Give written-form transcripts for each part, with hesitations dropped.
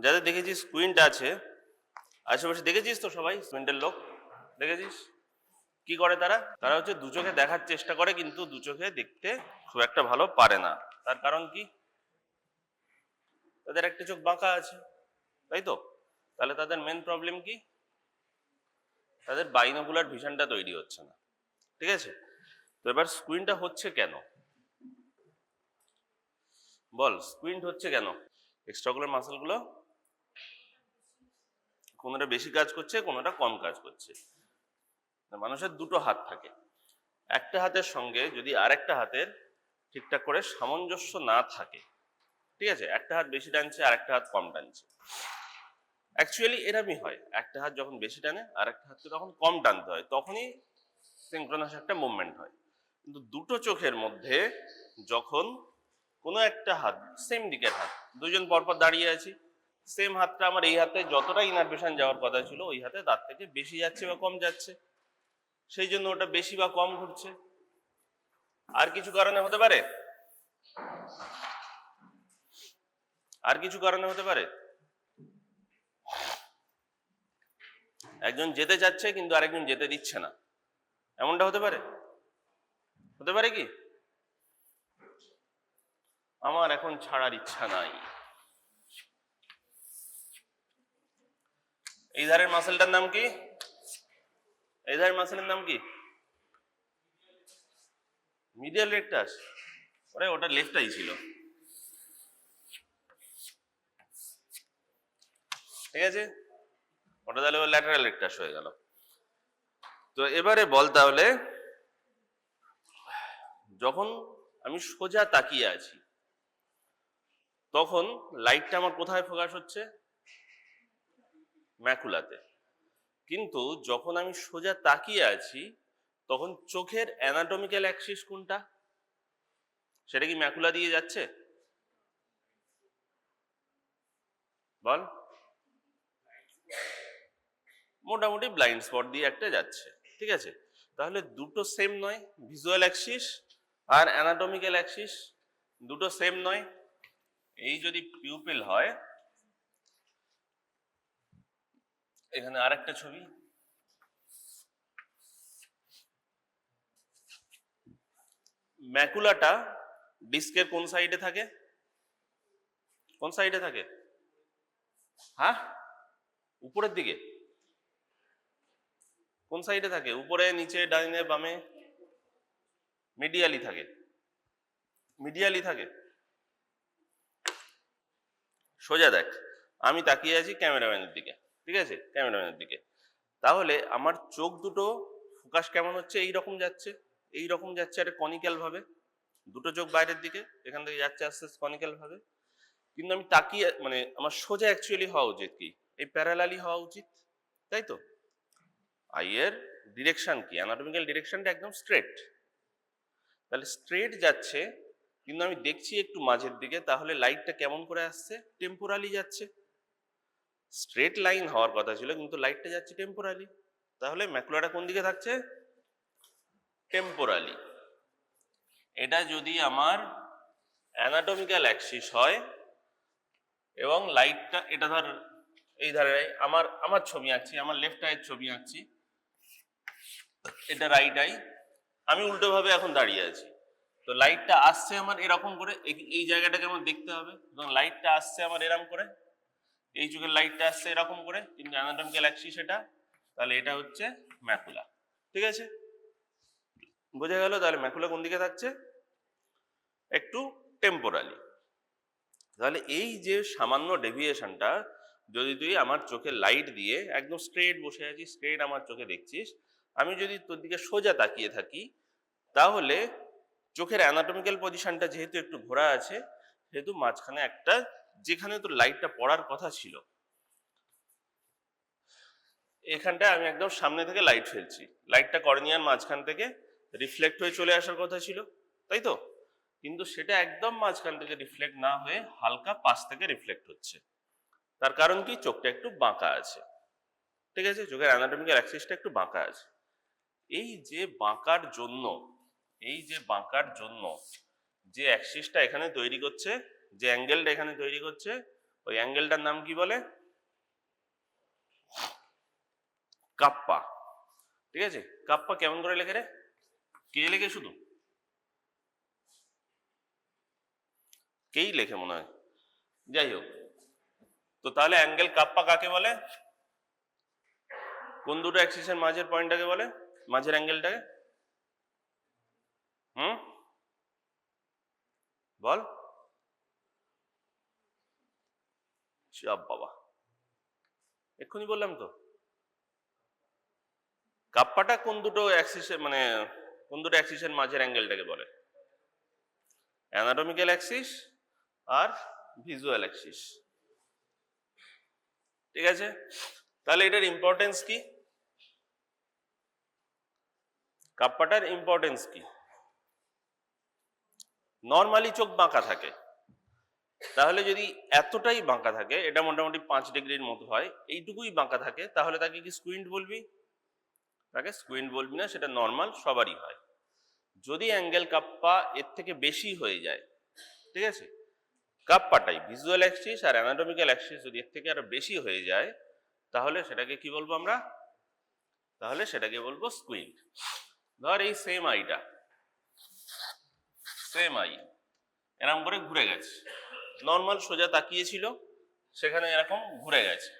যাদের দেখেছিস স্কুইন্ট আছে আশেপাশে, দেখেছিস তো সবাই স্কুইন্টের লোক দেখেছিস? কি করে তারা? তারা হচ্ছে দু চোখে দেখার চেষ্টা করে কিন্তু দু চোখে দেখতে খুব একটা ভালো পারে না। তার কারণ কি? তাদের একটা চোখ বাঁকা আছে, তাই তো? তাহলে তাদের মেন প্রবলেম কি? তাদের বাইনোকুলার ভিশনটা তৈরি হচ্ছে না। ঠিক আছে, তো এবার স্কুইন্টটা হচ্ছে কেন বল? স্কুইন্ট হচ্ছে কেন? এক্সট্রাকুলার মাসেলগুলো কোনোটা বেশি কাজ করছে, কোনোটা কম কাজ করছে। মানুষের দুটো হাত থাকে, একটা হাতের সঙ্গে যদি আরেকটা হাতের ঠিকঠাক করে সামঞ্জস্য না থাকে, ঠিক আছে, একটা হাত বেশি টানছে আর একটা হাত কম টানছে, অ্যাকচুয়ালি এরকমই হয়। একটা হাত যখন বেশি টানে আর একটা হাতকে তখন কম টানতে হয়, তখনই সিনক্রোনাস একটা মুভমেন্ট হয়। কিন্তু দুটো চোখের মধ্যে যখন কোনো একটা হাত, সেম দিকের হাত, দুজন পরপর দাঁড়িয়ে আছি, সেম হাতটা আমার এই হাতে যতটা ইনারভেশন যাওয়ার কথা ছিল ওই হাতে তার থেকে বেশি যাচ্ছে বা কম যাচ্ছে, সেই জন্য ওটা বেশি বা কম ঘুরছে। আর কিছু কারণে হতে পারে, আর কিছু কারণে হতে পারে। একজন যেতে চাচ্ছে কিন্তু আরেকজন যেতে দিচ্ছে না, এমনটা হতে পারে? হতে পারে কি? আমার এখন ছাড়ার ইচ্ছা নাই। এই ধারের মাসেলটার নাম কি? এই ধারের মাসেলের নাম কি? Medial rectus. ওরে ওটা লেফট আই ছিল, ঠিক আছে, ওটা তাহলে ল্যাটারাল রেকটাস হয়ে গেল। তো এবারে বল তাহলে, যখন আমি সোজা তাকিয়ে আছি তখন লাইটটা আমার কোথায় ফোকাস হচ্ছে? ম্যাকুলাতে। কিন্তু যখন আমি সোজা তাকিয়ে আছি তখন চোখের অ্যানাটমিক্যাল অ্যাক্সিস কোনটা? সেটা কি ম্যাকুলা দিয়ে যাচ্ছে? বল। মোটামুটি ব্লাইন্ড স্পট দিয়ে একটা যাচ্ছে, ঠিক আছে। তাহলে দুটো সেম নয়, ভিজুয়াল অ্যাক্সিস আর অ্যানাটমিক্যাল অ্যাক্সিস দুটো সেম নয়। এই যদি পিউপিল হয়, এখানে আরেকটা ছবি, ম্যাকুলাটা ডিস্কের কোন সাইডে থাকে? কোন সাইডে থাকে? হ্যাঁ, উপরের দিকে। কোন সাইডে থাকে? উপরে, নিচে, ডাইনে, বামে? মিডিয়ালি থাকে, মিডিয়ালি থাকে। সোজা দেখ, আমি তাকিয়ে আছি ক্যামেরাম্যানের দিকে, ঠিক আছে, ক্যামেরাম্যানের দিকে। তাহলে আমার চোখ দুটো ফোকাস কেমন হচ্ছে? এই রকম যাচ্ছে, এই রকম যাচ্ছে একটা কনিক্যাল ভাবে, দুটো চোখ বাইরের দিকে, এখান থেকে যাচ্ছে আস্তে আস্তে কনিক্যাল ভাবে। কিন্তু আমি তাকিয়ে, মানে আমার সোজা অ্যাকচুয়ালি হওয়া উচিত কি? এই প্যারালালি হওয়া উচিত, তাই তো? আইয়ের ডিরেকশন কি? অ্যানাটমিক্যাল ডিরেকশনটা একদম স্ট্রেট। তাহলে স্ট্রেট যাচ্ছে, কিন্তু আমি দেখছি একটু মাঝের দিকে, তাহলে লাইটটা কেমন করে আসছে? টেম্পোরালি যাচ্ছে। স্ট্রেট লাইন হওয়ার কথা ছিল কিন্তু লাইটটা যাচ্ছে টেম্পোরালি। তাহলে ম্যাকুলাটা কোন দিকে থাকছে? টেম্পোরালি। এটা যদি আমার অ্যানাটমিক্যাল অ্যাক্সিস হয় এবং লাইটটা, এটা ধর এই ধারে, আমার আমার ছবি আঁকছি, আমার লেফট আইয়ের ছবি আঁকছি, এটা রাইট আই, আমি উল্টো ভাবে এখন দাঁড়িয়ে আছি। তো লাইটটা আসছে আমার এরকম করে, এই জায়গাটাকে আমার দেখতে হবে, এবং লাইটটা আসছে আমার এরকম করে, এই যুগের লাইটটা আসছে এরকম করে, কিন্তু অ্যানাটমিক্যাল অ্যাক্সিস এটা, তাহলে এটা হচ্ছে ম্যাকুলা, ঠিক আছে? বোঝা গেল? তাহলে ম্যাকুলা কোন দিকে থাকছে? একটু টেম্পোরালি। তাহলে এই যে সামান্য ডেভিয়েশনটা, যদি তুই আমার চোখে লাইট দিয়ে একদম স্ট্রেট বসে আছিস, স্ট্রেট আমার চোখে দেখছিস, আমি যদি তোর দিকে সোজা তাকিয়ে থাকি, তাহলে চোখের অ্যানাটমিক্যাল পজিশনটা যেহেতু একটু ঘোরা আছে, সেহেতু মাঝখানে একটা, যেখানে তোর লাইটটা পড়ার কথা ছিল, এখানটায় আমি একদম সামনে থেকে লাইট ফেলছি, লাইটটা কর্নিয়ার মাঝখান থেকে রিফ্লেক্ট হয়ে চলে আসার কথা ছিল, তাই তো? কিন্তু সেটা একদম মাঝখান থেকে রিফ্লেক্ট না হয়ে হালকা পাশ থেকে রিফ্লেক্ট হচ্ছে। তার কারণ কি? চোখটা একটু বাঁকা আছে, ঠিক আছে, চোখের অ্যানাটমিক্যাল অ্যাক্সিসটা একটু বাঁকা আছে। এই যে বাঁকার জন্য, এই যে বাঁকার জন্য যে অ্যাক্সিসটা এখানে তৈরি করছে, যে অ্যাঙ্গেলটা এখানে তৈরি করছে, ওই অ্যাঙ্গেলটার নাম কি বলে? কাপ্পা। ঠিক আছে, কাপ্পা কেমন করে লেখে রে? কে লেখে? শুধু কেই লেখে মনে হয়। যাই হোক, তো তাহলে অ্যাঙ্গেল কাপ্পা কাকে বলে? কোন দুটো অ্যাক্সিসের মাঝের পয়েন্টটাকে বলে, মাঝের অ্যাঙ্গেলটাকে? বল। চাপ বাবা, এক্ষুনি বললাম তো। কাপ্পাটা কোন দুটো অ্যাক্সিসের, মানে কোন দুটো অ্যাক্সিসের মাঝের অ্যাঙ্গেলটাকে বলে? অ্যানাটমিক্যাল অ্যাক্সিস আর ভিজুয়াল অ্যাক্সিস। ঠিক আছে, তাহলে এটার ইম্পর্টেন্স কি? কাপ্পাটার ইম্পর্টেন্স কি? নর্মালি চোখ বাঁকা থাকে, তাহলে যদি এতটাই বাঁকা থাকে, এটা মোটামুটি 5 ডিগ্রির মতো হয়, এইটুকুই বাঁকা থাকে, তাহলে তাকে কি স্কুইন্ট বলবি? তাকে স্কুইন্ট বলবি না, সেটা নর্মাল সবারই হয়। যদি অ্যাঙ্গেল কাপ্পা এর থেকে বেশি হয়ে যায়, ঠিক আছে, কাপ্পাটাই ভিজুয়াল অ্যাক্সিস আর অ্যানাটমিক্যাল অ্যাক্সিস যদি এর থেকে আরো বেশি হয়ে যায়, তাহলে সেটাকে কি বলবো আমরা? তাহলে সেটাকে বলবো স্কুইন্ট। ধর এই সেম আইটা, সেম আই এরকম করে ঘুরে গেছে, নর্মাল সোজা তাকিয়েছিল, সেখানে এরকম ঘুরে গেছে,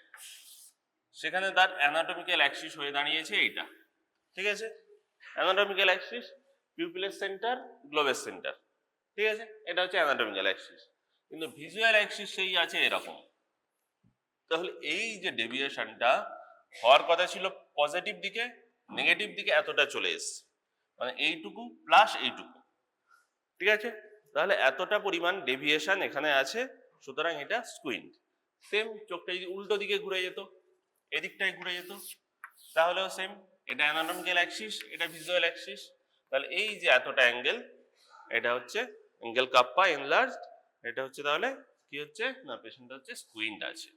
সেখানে তার অ্যানাটমিক্যাল অ্যাক্সিস হয়ে দাঁড়িয়েছে এইটা। ঠিক আছে, অ্যানাটমিক্যাল অ্যাক্সিস পিউপিলের সেন্টার, গ্লোবের সেন্টার। ঠিক আছে, এটা হচ্ছে অ্যানাটমিক্যাল অ্যাক্সিস। কিন্তু ভিজুয়াল অ্যাক্সিস সেই আছে এরকম। তাহলে এই যে ডেভিয়েশনটা হওয়ার কথা ছিল পজিটিভ দিকে, নেগেটিভ দিকে এতটা চলে এসছে, মানে এইটুকু প্লাস এইটুকু। ঠিক আছে, তাহলে এতটা পরিমাণ ডেভিয়েশন এখানে আছে, সুতরাং এটা স্কুইন্ট। সেম চোখটা যদি উল্টো দিকে ঘুরে যেত, এদিকটাই ঘুরে যেত, তাহলেও সেম, এটা অ্যানাটমিক্যাল অ্যাক্সিস, এটা ভিজুয়াল অ্যাক্সিস। তাহলে এই যে এতটা অ্যাঙ্গেল, এটা হচ্ছে অ্যাঙ্গেল কাপ্পা এনলার্জড, এটা হচ্ছে তাহলে কি হচ্ছে না, পেশেন্টটা হচ্ছে স্কুইন্ট আছে।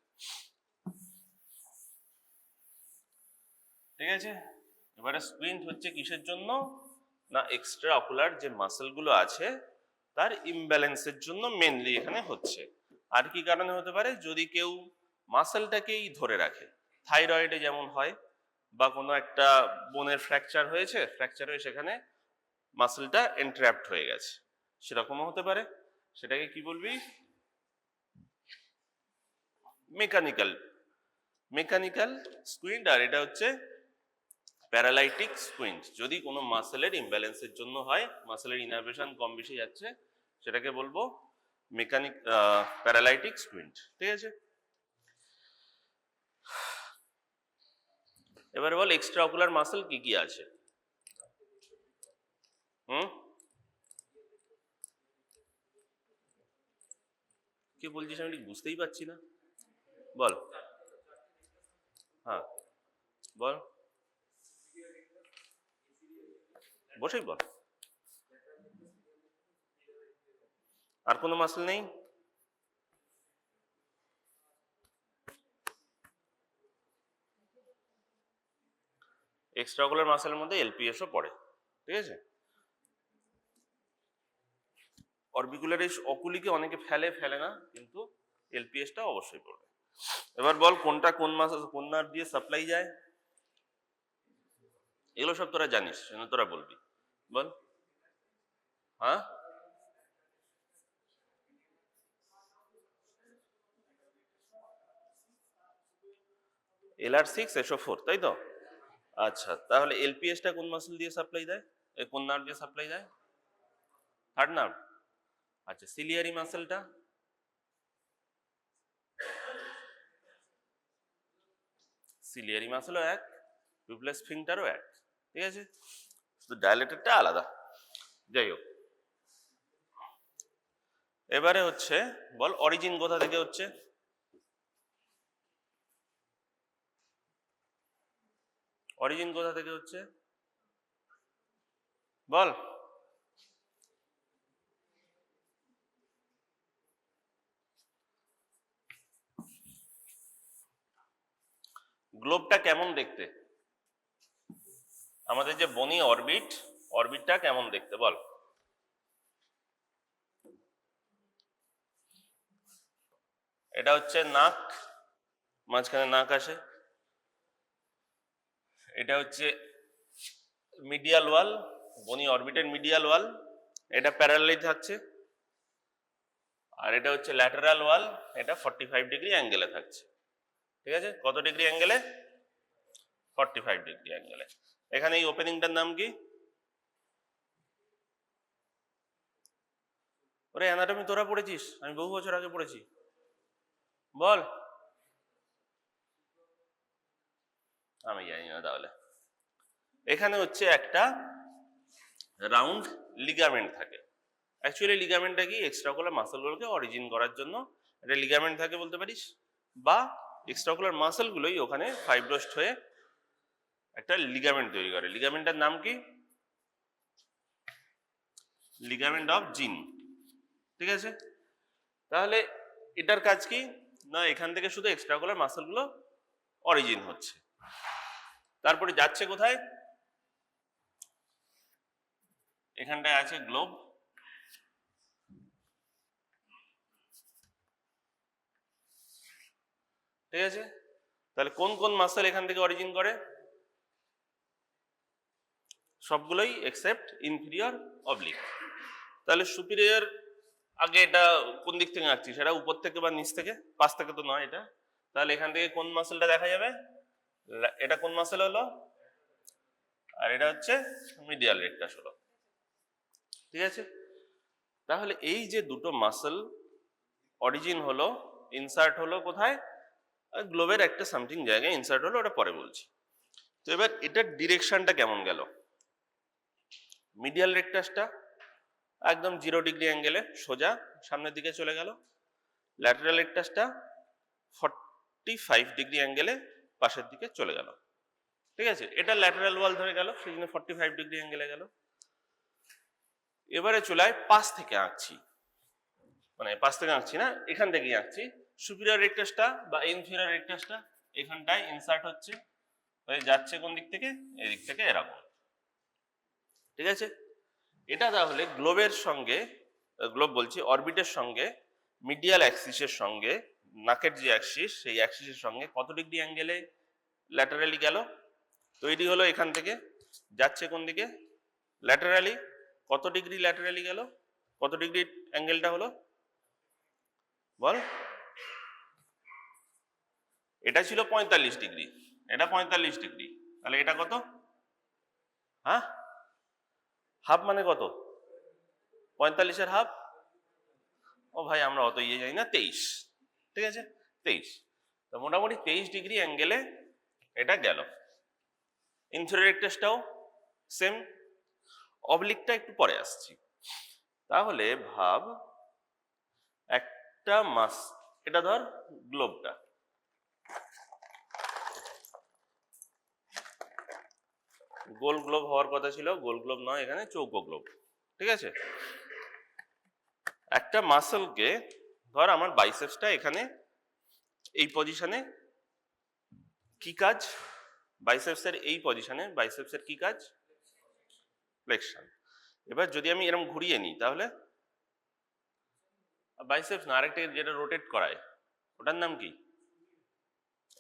ঠিক আছে, এবারে স্কুইন্ট হচ্ছে কিসের জন্য? না এক্সট্রা অকুলার যে মাসেলগুলো আছে তার ইমব্যালেন্সের জন্য মেনলি এখানে হচ্ছে। আর কি কারণে হতে পারে? যদি কেউ মাসেলটাকেই ধরে রাখে, থাইরয়েডে যেমন হয়, বা কোনো একটা বোনের ফ্র্যাকচার হয়েছে, ফ্র্যাকচার হয়ে সেখানে মাসেলটা এন্ট্র্যাপড হয়ে গেছে, সেরকমও হতে পারে। সেটাকে কি বলবি? Mechanical, mechanical squint. আর এটা হচ্ছে প্যারালাইটিক স্কুইন্ট, যদি কোনো মাসেলের ইমব্যালেন্সের জন্য হয়, মাসেলের ইনারভেশন কম বেশি যাচ্ছে, সেটাকে বলবো মেকানিক প্যারালাইটিক স্কুইন্ট। ঠিক আছে, এবারে বল এক্সট্রা অকুলার মাসেল কি কি আছে? কি বলছিস আমি ঠিক বুঝতেই পারছি না, বল। হ্যাঁ বল, বসেই বল। আর কোনো মাসেল নেই? এক্সট্রা অকুলার মাসেলের মধ্যে এলপিএসও পড়ে। ঠিক আছে, অরবিকুলারিস অকুলিকে অনেকে ফেলে, ফেলে না, কিন্তু এলপিএসটা অবশ্যই পড়বে। এবার বল কোনটা কোন মাসেল, কোন নার্ভ দিয়ে সাপ্লাই যায়? এগুলো সব তোরা জানিস, তোরা বলবি, বল। হ্যাঁ, LR6 SO4, তাই তো? আচ্ছা, তাহলে এলপিএসটা কোন মাসেল দিয়ে সাপ্লাই দেয়, কোন নার্ভ দিয়ে সাপ্লাই দেয়? Third nerve. আচ্ছা, সিলিয়ারি মাসেলটা? সিলিয়ারি মাসেলও এক, পিউপিলার স্ফিংটারও এক। ঠিক আছে, শুধু ডায়ালেটরটা আলাদা। যাই হোক, এবারে হচ্ছে বল অরিজিন কোথা থেকে হচ্ছে? অরিজিন কোথা থেকে হচ্ছে বল? গ্লোবটা কেমন দেখতে? আমাদের যে বনি অরবিট, অরবিটটা কেমন দেখতে বল? এটা হচ্ছে নাক, মাঝখানে নাক আসে। এটা হচ্ছে মিডিয়াল ওয়াল, বনি অরবিটের মিডিয়াল ওয়াল, এটা প্যারালালি থাকছে। আর এটা হচ্ছে ল্যাটারাল ওয়াল, এটা 45 ডিগ্রি অ্যাঙ্গেলে থাকছে। ঠিক আছে, কত ডিগ্রি অ্যাঙ্গেলে? 45 ডিগ্রি অ্যাঙ্গেলে। এখানে এই ওপেনিংটার নাম কি? ওরে অ্যানাটমি তোরা পড়েছিস? আমি বহু বছর আগে পড়েছি, বল। আমি জানি না তাহলে। এখানে হচ্ছে একটা রাউন্ড লিগামেন্ট থাকে। অ্যাকচুয়ালি লিগামেন্টটা কি? এক্সট্রাকুলার মাসলগুলোকে অরিজিন করার জন্য একটা লিগামেন্ট থাকে বলতে পারিস, বা এক্সট্রাকুলার মাসলগুলোই ওখানে ফাইব্রোস্ট হয়ে একটা লিগামেন্ট তৈরি করে। লিগামেন্টটার নাম কি? লিগামেন্ট অফ জিন। ঠিক আছে, তাহলে এটার কাজ কি না, এখান থেকে শুধু এক্সট্রাকুলার মাসলগুলো অরিজিন হচ্ছে, তারপরে যাচ্ছে কোথায়? এখানটায় আছে গ্লোব। ঠিক আছে, তাহলে কোন কোন মাসল এখান থেকে অরিজিন করে? সবগুলোই এক্সেপ্ট ইনফিরিয়র অবলিক। তাহলে সুপিরিয়র আগে এটা কোন দিক থেকে আঁকছি, সেটা উপর থেকে বা নিচ থেকে? পাশ থেকে তো নয় এটা। তাহলে এখান থেকে কোন মাসলটা দেখা যাবে? এটা কোন মাসল হলো? আর এটা হচ্ছে মিডিয়াল রেকটাস হলো। ঠিক আছে, তাহলে এই যে দুটো মাসল অরিজিন হলো, ইনসার্ট হলো কোথায়? গ্লোবের একটা সামথিং জায়গায় ইনসার্ট হলো, ওটা পরে বলছি। তো এবার এটার ডিরেকশনটা কেমন গেল? মিডিয়াল রেকটাসটা একদম 0 ডিগ্রি অ্যাঙ্গেলে সোজা সামনের দিকে চলে গেল। ল্যাটারাল রেকটাসটা 45 ডিগ্রি অ্যাঙ্গেলে পাশের দিকে চলে গেল। ঠিক আছে, এটা ল্যাটারাল ওয়াল ধরে গেল, সেই জন্য 45 ডিগ্রি অ্যাঙ্গেলে গেল। এবারে চলে আয় পাশ থেকে আঁকছি, মানে পাশ থেকে আঁকছি না, এখান থেকেই আঁকছি। সুপিরিয়র রেকটাসটা বা ইনফিরিয়র রেকটাসটা এখানটায় ইনসার্ট হচ্ছে, হয়ে যাচ্ছে কোন দিক থেকে? এদিক থেকে এরকম। ঠিক আছে, এটা তাহলে গ্লোবের সঙ্গে, গ্লোব বলছি অরবিটের সঙ্গে মিডিয়াল অ্যাক্সিসের সঙ্গে, নাকের যে অ্যাক্সিস সেই অ্যাক্সিসের সঙ্গে কত ডিগ্রি অ্যাঙ্গেলে ল্যাটারালি গেল? তৈরি হলো এখান থেকে, যাচ্ছে কোন দিকে? ল্যাটারালি। কত ডিগ্রি ল্যাটারালি গেল? কত ডিগ্রি অ্যাঙ্গেলটা হলো বল? এটা ছিল 45 ডিগ্রি, এটা 45 ডিগ্রি, তাহলে এটা কত? হ্যাঁ, হাফ মানে কত? 45-এর হাফ? ও ভাই আমরা অত ইয়ে জানি না, 23। ঠিক আছে, 23। তো মোটামুটি 23 ডিগ্রি অ্যাঙ্গেলে এটা গেল। ইনফিরিয়র রেকটাসটাও সেম, অবলিকটা একটু পরে আসছি। তাহলে ভাব একটা মাস, এটা ধর গ্লোবটা, গোল গ্লোব হওয়ার কথা ছিল, গোল গ্লোব নয়, এখানে চৌকো গ্লোব। ঠিক আছে, একটা মাসলকে ধর আমার বাইসেপসটা এখানে এই পজিশনে, কি কাজ? বাইসেপসের এই পজিশনে বাইসেপসের কি কাজ? ফ্লেকশন। এবার যদি আমি এরকম ঘুরিয়ে নিই তাহলে বাইসেপস না, আরেকটা যেটা রোটেট করায় ওটার নাম কি?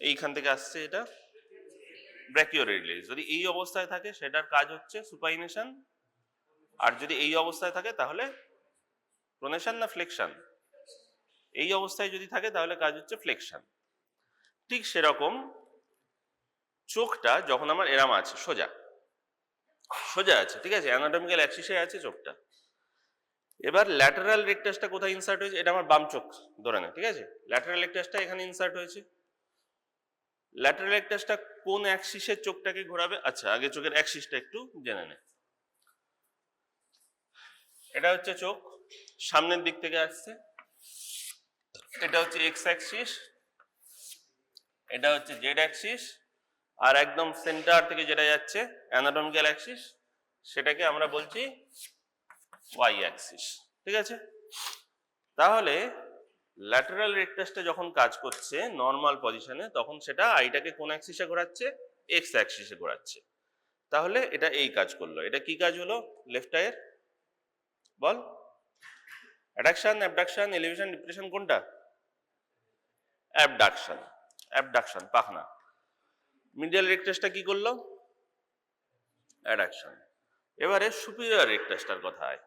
এইখান থেকে আসছে এটা ব্র্যাকিওরেডিয়াস। যদি এই অবস্থায় থাকে সেটার কাজ হচ্ছে সুপাইনেশন, আর যদি এই অবস্থায় থাকে তাহলে প্রোনেশন না ফ্লেকশন? এই অবস্থায় যদি থাকে তাহলে কাজ হচ্ছে ফ্লেকশন। ঠিক সেরকম চোখটা যখন আমার এরাম আছে, সোজা সোজা আছে, ঠিক আছে, অ্যানাটমিক্যাল অ্যাক্সিসে আছে চোখটা। এবার ল্যাটারাল রেকটাসটা কোথায় ইনসার্ট হয়েছে? এটা আমার বাম চোখ ধরে না, ঠিক আছে, ল্যাটারাল রেকটাসটা এখানে ইনসার্ট হয়েছে। ল্যাটারাল রেকটাসটা কোন অ্যাক্সিসের চোখটাকে ঘোরাবে? আচ্ছা আগে চোখের অ্যাক্সিসটা একটু জেনে নে। এটা হচ্ছে চোখ, সামনের দিক থেকে আসছে, এটা হচ্ছে এক্স অ্যাক্সিস, এটা হচ্ছে জেড অ্যাক্সিস, আর একদম সেন্টার থেকে যেটা যাচ্ছে অ্যানাটমিক্যাল অ্যাক্সিস সেটাকে আমরা বলছি ওয়াই অ্যাক্সিস। ঠিক আছে, তাহলে ল্যাটারাল রেকটাসটা যখন কাজ করছে নর্মাল পজিশনে তখন সেটা আইটাকে কোন অ্যাক্সিসে ঘোরাচ্ছে? এক্স অ্যাক্সিসে ঘোরাচ্ছে। তাহলে এটা এই কাজ করলো। এটা কি কাজ হলো লেফট আইয়ের? বল, অ্যাডাকশন, অ্যাবডাকশন, এলিভেশন, ডিপ্রেশন কোনটা? অ্যাবডাকশন, অ্যাবডাকশন পাখনা। মিডিয়াল রেকটাসটা কি করলো? অ্যাডাকশন। এবারে সুপিরিয়র রেকটাসটার কথা হয়।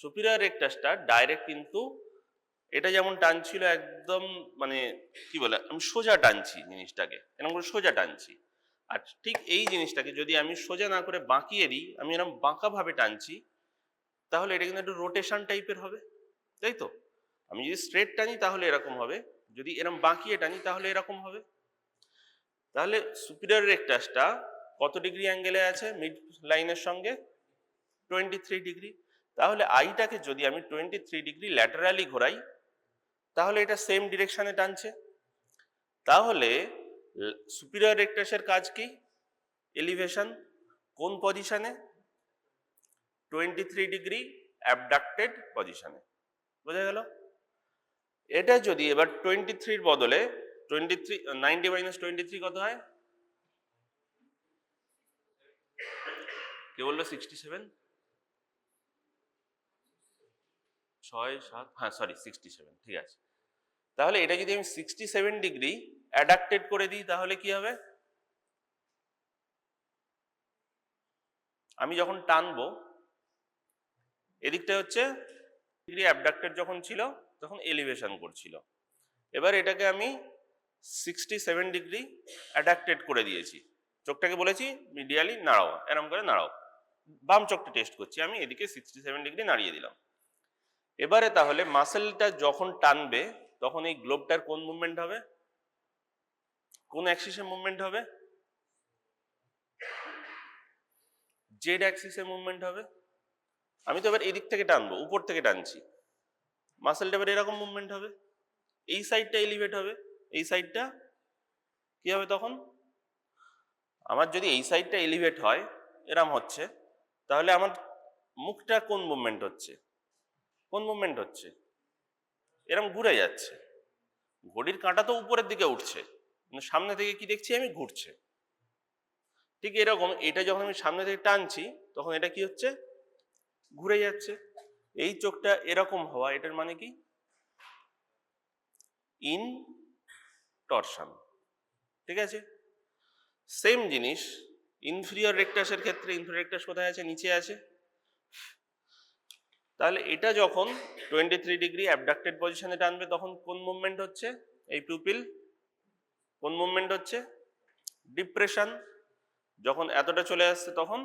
সুপিরিয়র রেকটাসটা ডাইরেক্ট কিন্তু এটা যেমন টানছিল একদম মানে কি বলে, আমি সোজা টানছি জিনিসটাকে, এরকম করে সোজা টানছি। আর ঠিক এই জিনিসটাকে যদি আমি সোজা না করে বাঁকিয়ে দিই, আমি এরকম বাঁকা ভাবে টানছি, তাহলে এটা কিন্তু একটু রোটেশন টাইপের হবে, তাই তো? আমি যদি স্ট্রেট টানি তাহলে এরকম হবে, যদি এরকম বাঁকিয়ে টানি তাহলে এরকম হবে। তাহলে সুপিরিয়র রেকটাসটা কত ডিগ্রি অ্যাঙ্গেলে আছে মিড লাইনের সঙ্গে? 23 ডিগ্রি। তাহলে আইটাকে যদি আমি 23 ডিগ্রি ল্যাটারালি ঘোরাই, তাহলে এটা সেম ডিরেকশনে টানছে। তাহলে সুপিরিয়র রেকটাসের কাজ কি? এলিভেশন। কোন পজিশনে? 23 ডিগ্রি অ্যাবডাক্টেড পজিশনে। বোঝা গেল? এটা যদি এবার 23 বদলে 23 90 মাইনাস 23 কত হয়? কে বললো 67? 6 7, হ্যাঁ সরি 67, ঠিক আছে। তাহলে এটা যদি আমি 67 ডিগ্রি অ্যাডাক্টেড করে দিই তাহলে কি হবে? আমি যখন টানবো এদিকটা হচ্ছে ডিগ্রি অ্যাবডাক্টেড যখন ছিল তখন এলিভেশন করছিল। এবার এটাকে আমি 67 ডিগ্রি অ্যাডাক্টেড করে দিয়েছি। চোখটাকে বলেছি মিডিয়ালি নাড়াও, এরকম করে নাড়াও। বাম চোখটা টেস্ট করছি আমি, এদিকে 67 ডিগ্রি নাড়িয়ে দিলাম। এবারে তাহলে মাসেলটা যখন টানবে তখন এই গ্লোবটার কোন মুভমেন্ট হবে? কোন অ্যাক্সিসে মুভমেন্ট হবে? জেড অ্যাক্সিসে মুভমেন্ট হবে। আমি তো এবার এদিক থেকে টানবো, উপর থেকে টানছি, মাসেলটা এবার এরকম মুভমেন্ট হবে, এই সাইডটা এলিভেট হবে, এই সাইডটা কি হবে তখন? আমার যদি এই সাইডটা এলিভেট হয়, এরম হচ্ছে, তাহলে আমার মুখটা কোন মুভমেন্ট হচ্ছে? কোন মুভমেন্ট হচ্ছে? এরম ঘুরে যাচ্ছে। ঘড়ির কাঁটা তো উপরের দিকে উঠছে, কিন্তু সামনে থেকে কি দেখছি আমি? ঘুরছে। ঠিক এরকম এটা যখন আমি সামনে থেকে টানছি তখন এটা কি হচ্ছে? ঘুরে যাচ্ছে। এই চোখটা এরকম হওয়া, এটার মানে কি? ইনটরশন। ঠিক আছে? সেম জিনিস ইনফিরিয়র রেকটাসের ক্ষেত্রে। ইনফিরিয়র রেকটাস কোথায় আছে? নিচে আছে। তাহলে এটা যখন 23 ডিগ্রি অ্যাবডাক্টেড পজিশনে টানবে তখন কোন মুভমেন্ট হচ্ছে? এই পিউপিল কোন মুভমেন্ট হচ্ছে? ডিপ্রেশন। যখন এতটা চলে আসছে তখন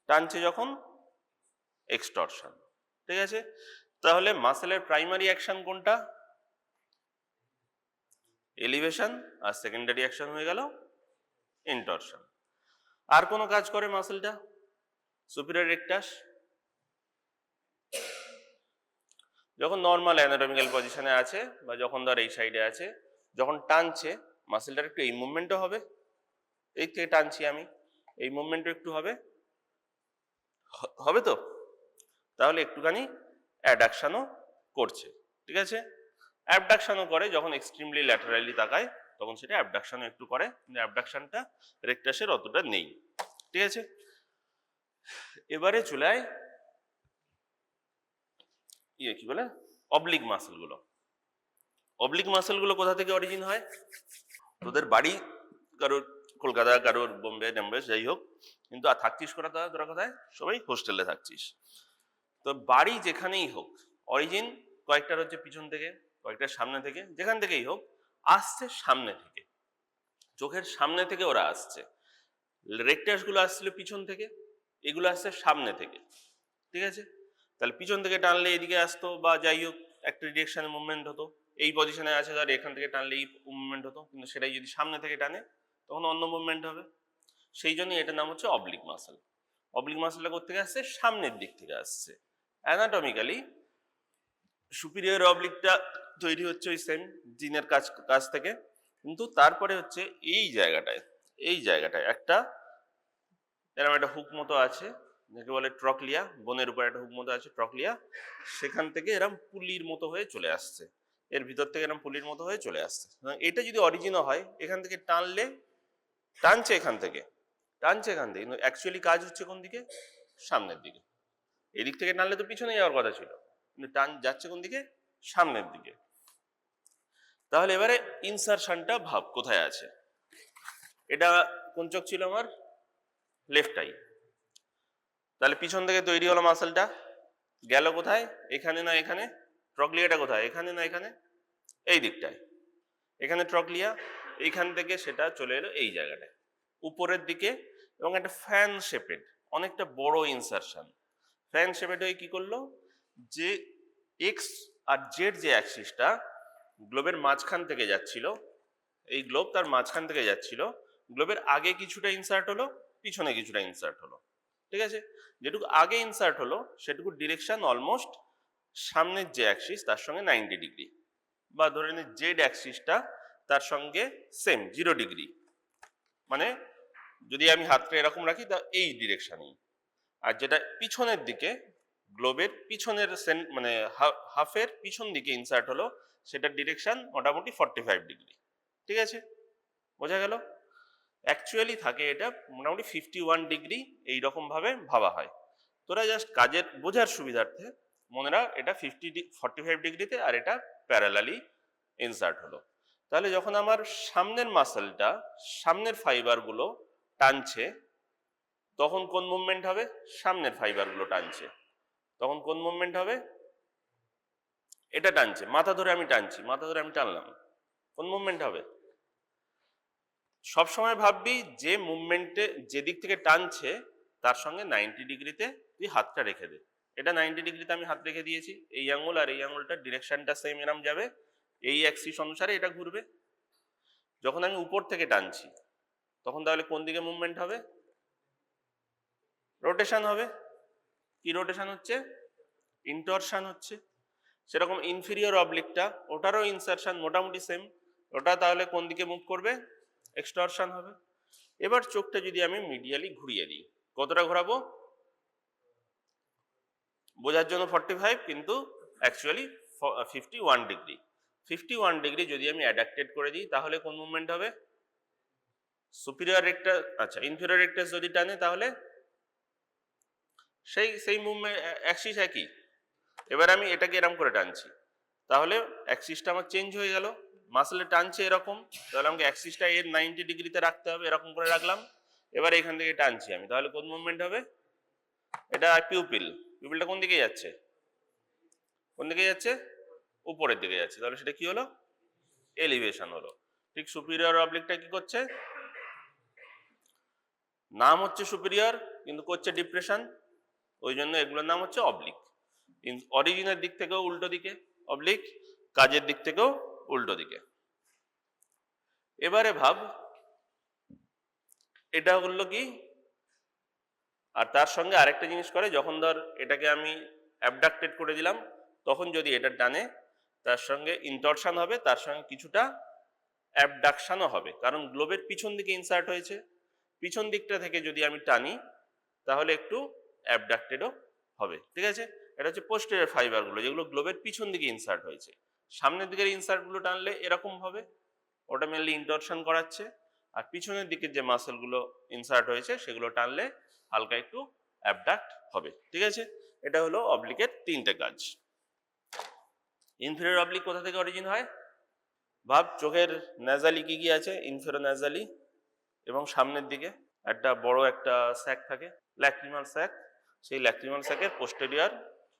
টানছে, যখন এক্সটরশন। ঠিক আছে? তাহলে মাসেলের প্রাইমারি অ্যাকশন কোনটা? এলিভেশন। আর সেকেন্ডারি অ্যাকশন হয়ে গেল ইনটরশন। আর কোনো কাজ করে মাসেলটা সুপিরিয়র রেকটাস? যখন নর্মাল অ্যানাটমিক্যাল পজিশনে আছে বা যখন ধর এই সাইডে আছে, যখন টানছে মাসেলটার একটু এই মুভমেন্টও হবে, এই থেকে টানছি আমি, এই মুভমেন্টও একটু হবে, হবে তো? তাহলে একটুখানি অ্যাডাকশনও করছে। ঠিক আছে? অ্যাবডাকশনও করে যখন এক্সট্রিমলি ল্যাটারালি তাকায়, তখন সেটা অ্যাবডাকশনও একটু করে, কিন্তু অ্যাবডাকশনটা রেকটাসের অতটা নেই। ঠিক আছে? এবারে চলে আয় কি বলে অবলিক মাসেলগুলো। অবলিক মাসেলগুলো কোথা থেকে অরিজিন হয়? তোদের বাড়ি কারোর কলকাতা, কারোর বোম্বে টাম্বে, যাই হোক, কিন্তু আর থাকছিস তোরা কোথায়? সবাই হোস্টেলে থাকছিস। তো বাড়ি যেখানেই হোক, অরিজিন কয়েকটার হচ্ছে পিছন থেকে, কয়েকটার সামনে থেকে, যেখান থেকেই হোক আসছে সামনে থেকে, চোখের সামনে থেকে ওরা আসছে। রেকটাস গুলো আসছিল পিছন থেকে, এগুলো আসছে সামনে থেকে। ঠিক আছে? তাহলে পিছন থেকে টানলে এদিকে আসতো, বা যাই হোক একটা ডিরেকশনে মুভমেন্ট হতো। এই পজিশনে আছে ধর, এখান থেকে টানলে এই মুভমেন্ট হতো, কিন্তু সেটাই যদি সামনে থেকে টানে তখন অন্য মুভমেন্ট হবে। সেই জন্য এটার নাম হচ্ছে অবলিক মাসেল। অবলিক মাসেলটা কোথা থেকে আসছে? সামনের দিক থেকে আসছে। অ্যানাটমিক্যালি সুপিরিয়র অবলিকটা তৈরি হচ্ছে ওই সেম জিনের কাছ থেকে, কিন্তু তারপরে হচ্ছে এই জায়গাটায় একটা এরকম একটা হুক মতো আছে, যাকে বলে ট্রকলিয়া। বোনের উপর একটা হুক মতো আছে, ট্রকলিয়া। সেখান থেকে এরম পুলির মতো হয়ে চলে আসছে, এর ভিতর থেকে এরম পুলির মতো হয়ে চলে আসছে। এটা যদি অরিজিনও হয়, এখান থেকে টানলে টানছে এখান থেকে, কিন্তু অ্যাকচুয়ালি কাজ হচ্ছে কোন দিকে? সামনের দিকে। এদিক থেকে টানলে তো পিছনে যাওয়ার কথা ছিল, কিন্তু টান যাচ্ছে কোন দিকে? সামনের দিকে। তাহলে এবারে ইনসারশনটা ভাব কোথায় আছে। এটা কোন চোখ ছিল আমার? Left I. তাহলে পিছন থেকে তৈরি হলো মাসেলটা, গেল কোথায়? এখানে না এখানে? ট্রক্লিয়াটা কোথায়? এখানে না এখানে? এই দিকটায়। এখানে ট্রক্লিয়া, এইখান থেকে সেটা চলে এলো এই জায়গাটায় উপরের দিকে, এবং একটা ফ্যান শেপেড অনেকটা বড় ইনসারশন। ফ্যান শেপেড হয়ে কি করলো, যে এক্স আর জেড যে অ্যাক্সিসটা গ্লোবের মাঝখান থেকে যাচ্ছিল, এই গ্লোব তার মাঝখান থেকে যাচ্ছিল, গ্লোবের আগে কিছুটা ইনসার্ট হলো, পিছনে কিছুটা ইনসার্ট হলো, ঠিক আছে? যেটুকু আগে ইনসার্ট হলো সেটুকু ডিরেকশন অলমোস্ট সামনের যে অ্যাক্সিস তার সঙ্গে 90 ডিগ্রি, বা ধরে নিন জেড অ্যাক্সিসটা তার সঙ্গে সেম 0 ডিগ্রি, মানে যদি আমি হাতটা এরকম রাখি তা এই ডিরেকশনেই। আর যেটা পিছনের দিকে গ্লোবের পিছনের মানে হাফের পিছন দিকে ইনসার্ট হলো, সেটার ডিরেকশন মোটামুটি 45 ডিগ্রি, ঠিক আছে? বোঝা গেল? অ্যাকচুয়ালি থাকে এটা মোটামুটি 51 ডিগ্রি, এইরকম ভাবে ভাবা হয়। তোরা জাস্ট কাজের বোঝার সুবিধার্থে মনে রাখ এটা 45 ডিগ্রিতে, আর এটা প্যারালালি ইনসার্ট হলো। তাহলে যখন আমার সামনের মাসেলটা সামনের ফাইবারগুলো টানছে, তখন কোন মুভমেন্ট হবে? সামনের ফাইবারগুলো টানছে, তখন কোন মুভমেন্ট হবে? এটা টানছে, মাথা ধরে আমি টানছি, মাথা ধরে আমি টানলাম, কোন মুভমেন্ট হবে? সবসময় ভাববি যে মুভমেন্টে যে দিক থেকে টানছে তার সঙ্গে 90 ডিগ্রিতে তুই হাতটা রেখে দে। এটা 90 ডিগ্রিতে আমি হাত রেখে দিয়েছি, এই আঙুল আর এই আঙুলটার ডিরেকশনটা সেম এরম যাবে, এই অ্যাক্সিস অনুসারে এটা ঘুরবে। যখন আমি উপর থেকে টানছি তখন তাহলে কোন দিকে মুভমেন্ট হবে? রোটেশন হবে। কি রোটেশন হচ্ছে? ইনটরশন হচ্ছে। সেরকম ইনফিরিয়র অবলিকটা, ওটারও ইনসারশন মোটামুটি সেম, ওটা তাহলে কোন দিকে মুভ করবে? এক্সটরশন হবে। এবার চোখটা যদি আমি মিডিয়ালি ঘুরিয়ে দিই, কতটা ঘোরাবো? বোঝার জন্য 45, কিন্তু অ্যাকচুয়ালি 51 ডিগ্রি। 51 ডিগ্রি যদি আমি অ্যাডাক্টেড করে দিই তাহলে কোন মুভমেন্ট হবে? সুপিরিয়র রেক্টাস, আচ্ছা ইনফিরিয়র রেক্টাস যদি টানে তাহলে সেই মুভমেন্ট অ্যাক্সিস একই। এবার আমি এটাকে এরকম করে টানছি, তাহলে অ্যাক্সিসটা আমার চেঞ্জ হয়ে গেল। মাসেলে টানছে এরকম, তাহলে আমাকে অ্যাক্সিসটা এর 90 ডিগ্রিতে রাখতে হবে, এরকম করে রাখলাম। এবার এখান থেকে টানছি আমি, তাহলে কোন মুভমেন্ট হবে? এটা পিউপিল, পিউপিলটা কোন দিকে যাচ্ছে? কোন দিকে যাচ্ছে? উপরের দিকে যাচ্ছে, তাহলে সেটা কি হলো? এলিভেশন হলো। ঠিক সুপিরিয়র অবলিকটা কি করছে? নাম হচ্ছে সুপিরিয়র কিন্তু করছে ডিপ্রেশন, ওই জন্য এগুলোর নাম হচ্ছে অবলিক। অরিজিনের দিক থেকেও উল্টো দিকে অবলিক, কাজের দিক থেকেও উল্টো দিকে। এবারে ভাব এটা হলো কি, আর তার সঙ্গে আরেকটা জিনিস করে, যখন ধর এটাকে আমি অ্যাবডাক্টেড করে দিলাম, তখন যদি এটা টানে তার সঙ্গে ইনটরশন হবে, তার সঙ্গে কিছুটা অ্যাবডাকশনও হবে, কারণ গ্লোবের পিছন দিকে ইনসার্ট হয়েছে। পিছন দিকটা থেকে যদি আমি টানি তাহলে একটু অ্যাবডাক্টেডও হবে, ঠিক আছে? এটা হচ্ছে পোস্টেরিয়র ফাইবারগুলো যেগুলো গ্লোবের পিছন দিকে ইনসার্ট হয়েছে। সামনের দিকের ইনসার্টগুলো টানলে এরকম হবে, ওটা মেনলি ইনটরশন করাচ্ছে। আর পিছনের দিকের যে মাসেলগুলো ইনসার্ট হয়েছে সেগুলো টানলে হালকা একটু অ্যাবডাক্ট হবে, ঠিক আছে? এটা হলো অবলিকের 3টে কাজ। ইনফেরিয়র অবলিক কোথা থেকে অরিজিন হয়? ভাব চোখের ন্যাজালি কি কি আছে? ইনফেরো ন্যাজালি, এবং সামনের দিকে একটা বড় একটা স্যাক থাকে, ল্যাক্রিমাল স্যাক। সেই ল্যাক্রিমাল স্যাকের পোস্টেরিয়র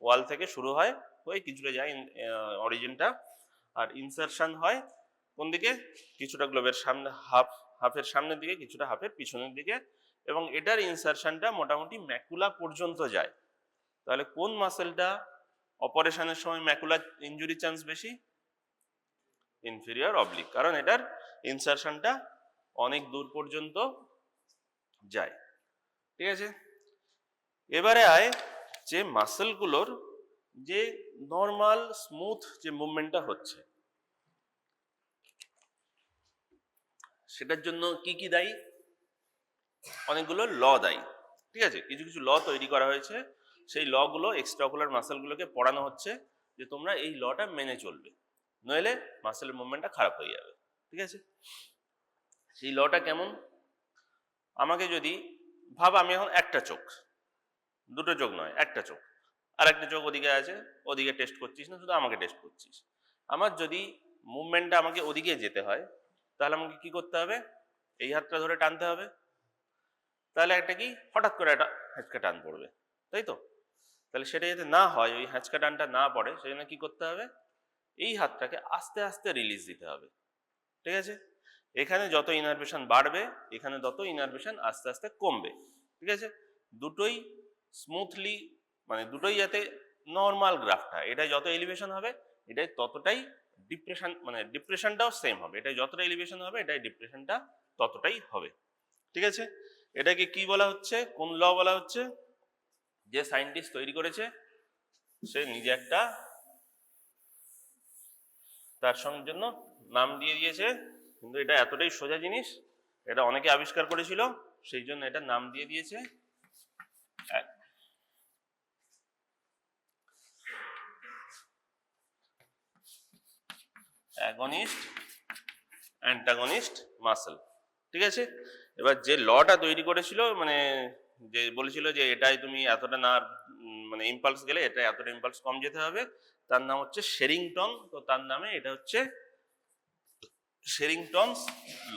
ওয়াল থেকে শুরু হয়, হয়ে কিছুটা যায় অরিজিনটা, আর ইনসারশন হয় কোন দিকে? কিছুটা গ্লোবের সামনে, হাফের সামনের দিকে, কিছুটা হাফের পিছনের দিকে, এবং এটার ইনসারশনটা মোটামুটি ম্যাকুলা পর্যন্ত যায়। তাহলে কোন মাসেলটা অপারেশনের সময় ম্যাকুলা ইনজুরি চান্স বেশি? ইনফেরিয়র অবলিক, কারণ এটার ইনসারশনটা অনেক দূর পর্যন্ত যায়, ঠিক আছে? এবারে আয় যে মাসেলগুলোর যে নর্মাল স্মুথ যে মুভমেন্টটা হচ্ছে, সেটার জন্য কি কি দায়ী? অনেকগুলো ল দায়ী, ঠিক আছে? কিছু কিছু ল তৈরি করা হয়েছে, সেই ল গুলো এক্সট্রাঅকুলার মাসেলগুলোকে পড়ানো হচ্ছে যে তোমরা এই লটা মেনে চলবে, নইলে মাসেলের মুভমেন্টটা খারাপ হয়ে যাবে, ঠিক আছে? সেই লটা কেমন? আমাকে যদি ভাব আমি এখন একটা চোখ, দুটো চোখ নয়, একটা চোখ, আর একটা চোখ ওদিকে আছে, ওদিকে টেস্ট করছিস না, শুধু আমাকে টেস্ট করছিস। আমার যদি মুভমেন্টটা আমাকে ওদিকে যেতে হয়, তাহলে আমাকে কি করতে হবে, এই হাতটা ধরে টানতে হবে, তাহলে একটা কি হঠাৎ করে একটা হ্যাঁচকা টান পড়বে, তাই তো? তাহলে সেটা যাতে না হয়, ওই হ্যাঁচকা টানটা না পড়ে, সেই জন্য কি করতে হবে, এই হাতটাকে আস্তে আস্তে রিলিজ দিতে হবে, ঠিক আছে? এখানে যত ইনারভেশন বাড়বে, এখানে তত ইনারভেশন আস্তে আস্তে কমবে, ঠিক আছে? দুটোই স্মুথলি, মানে দুটোই যাতে নর্মাল গ্রাফটা, এটা যত এলিভেশন হবে এটাই ততটাই ডিপ্রেশন, মানে ডিপ্রেশনটাও সেম হবে, এটাই যতটা এলিভেশন হবে এটাই ডিপ্রেশনটা ততটাই হবে, ঠিক আছে? এটাকে কি বলা হচ্ছে, কোন ল বলা হচ্ছে? যে সায়েন্টিস্ট তৈরি করেছে সে নিজে একটা তার সঙ্গে জন্য নাম দিয়ে দিয়েছে, কিন্তু এটা এতটাই সোজা জিনিস, এটা অনেকে আবিষ্কার করেছিল, সেই জন্য এটা নাম দিয়ে দিয়েছে অ্যাগনিস্ট অ্যান্টাগনিস্ট মাসল, ঠিক আছে? এবার যে লটা তৈরি করেছিল, মানে যে বলেছিল যে এটাই তুমি এতটা না, মানে ইম্পালস গেলে এটা এতটা ইম্পালস কম যেতে হবে, তার নাম হচ্ছে শেরিংটন। তো তার নামে এটা হচ্ছে শেরিংটনস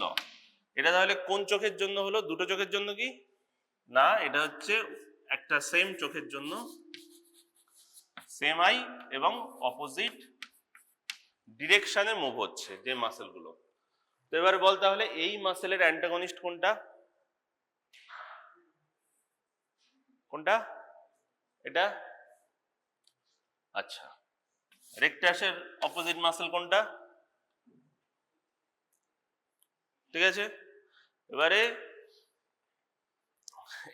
ল। এটা তাহলে কোন চোখের জন্য হলো, দুটো চোখের জন্য কি না, এটা হচ্ছে একটা সেম চোখের জন্য, সেম আই এবং অপোজিট ডিরেকশনে মুভ হচ্ছে যে মাসেলগুলো। তো এবার বল তাহলে এই মাসেলের অ্যান্টাগনিস্ট কোনটা, কোনটা? এটা। আচ্ছা, রেকটাসের অপোজিট মাসেল কোনটা? ঠিক আছে, এবারে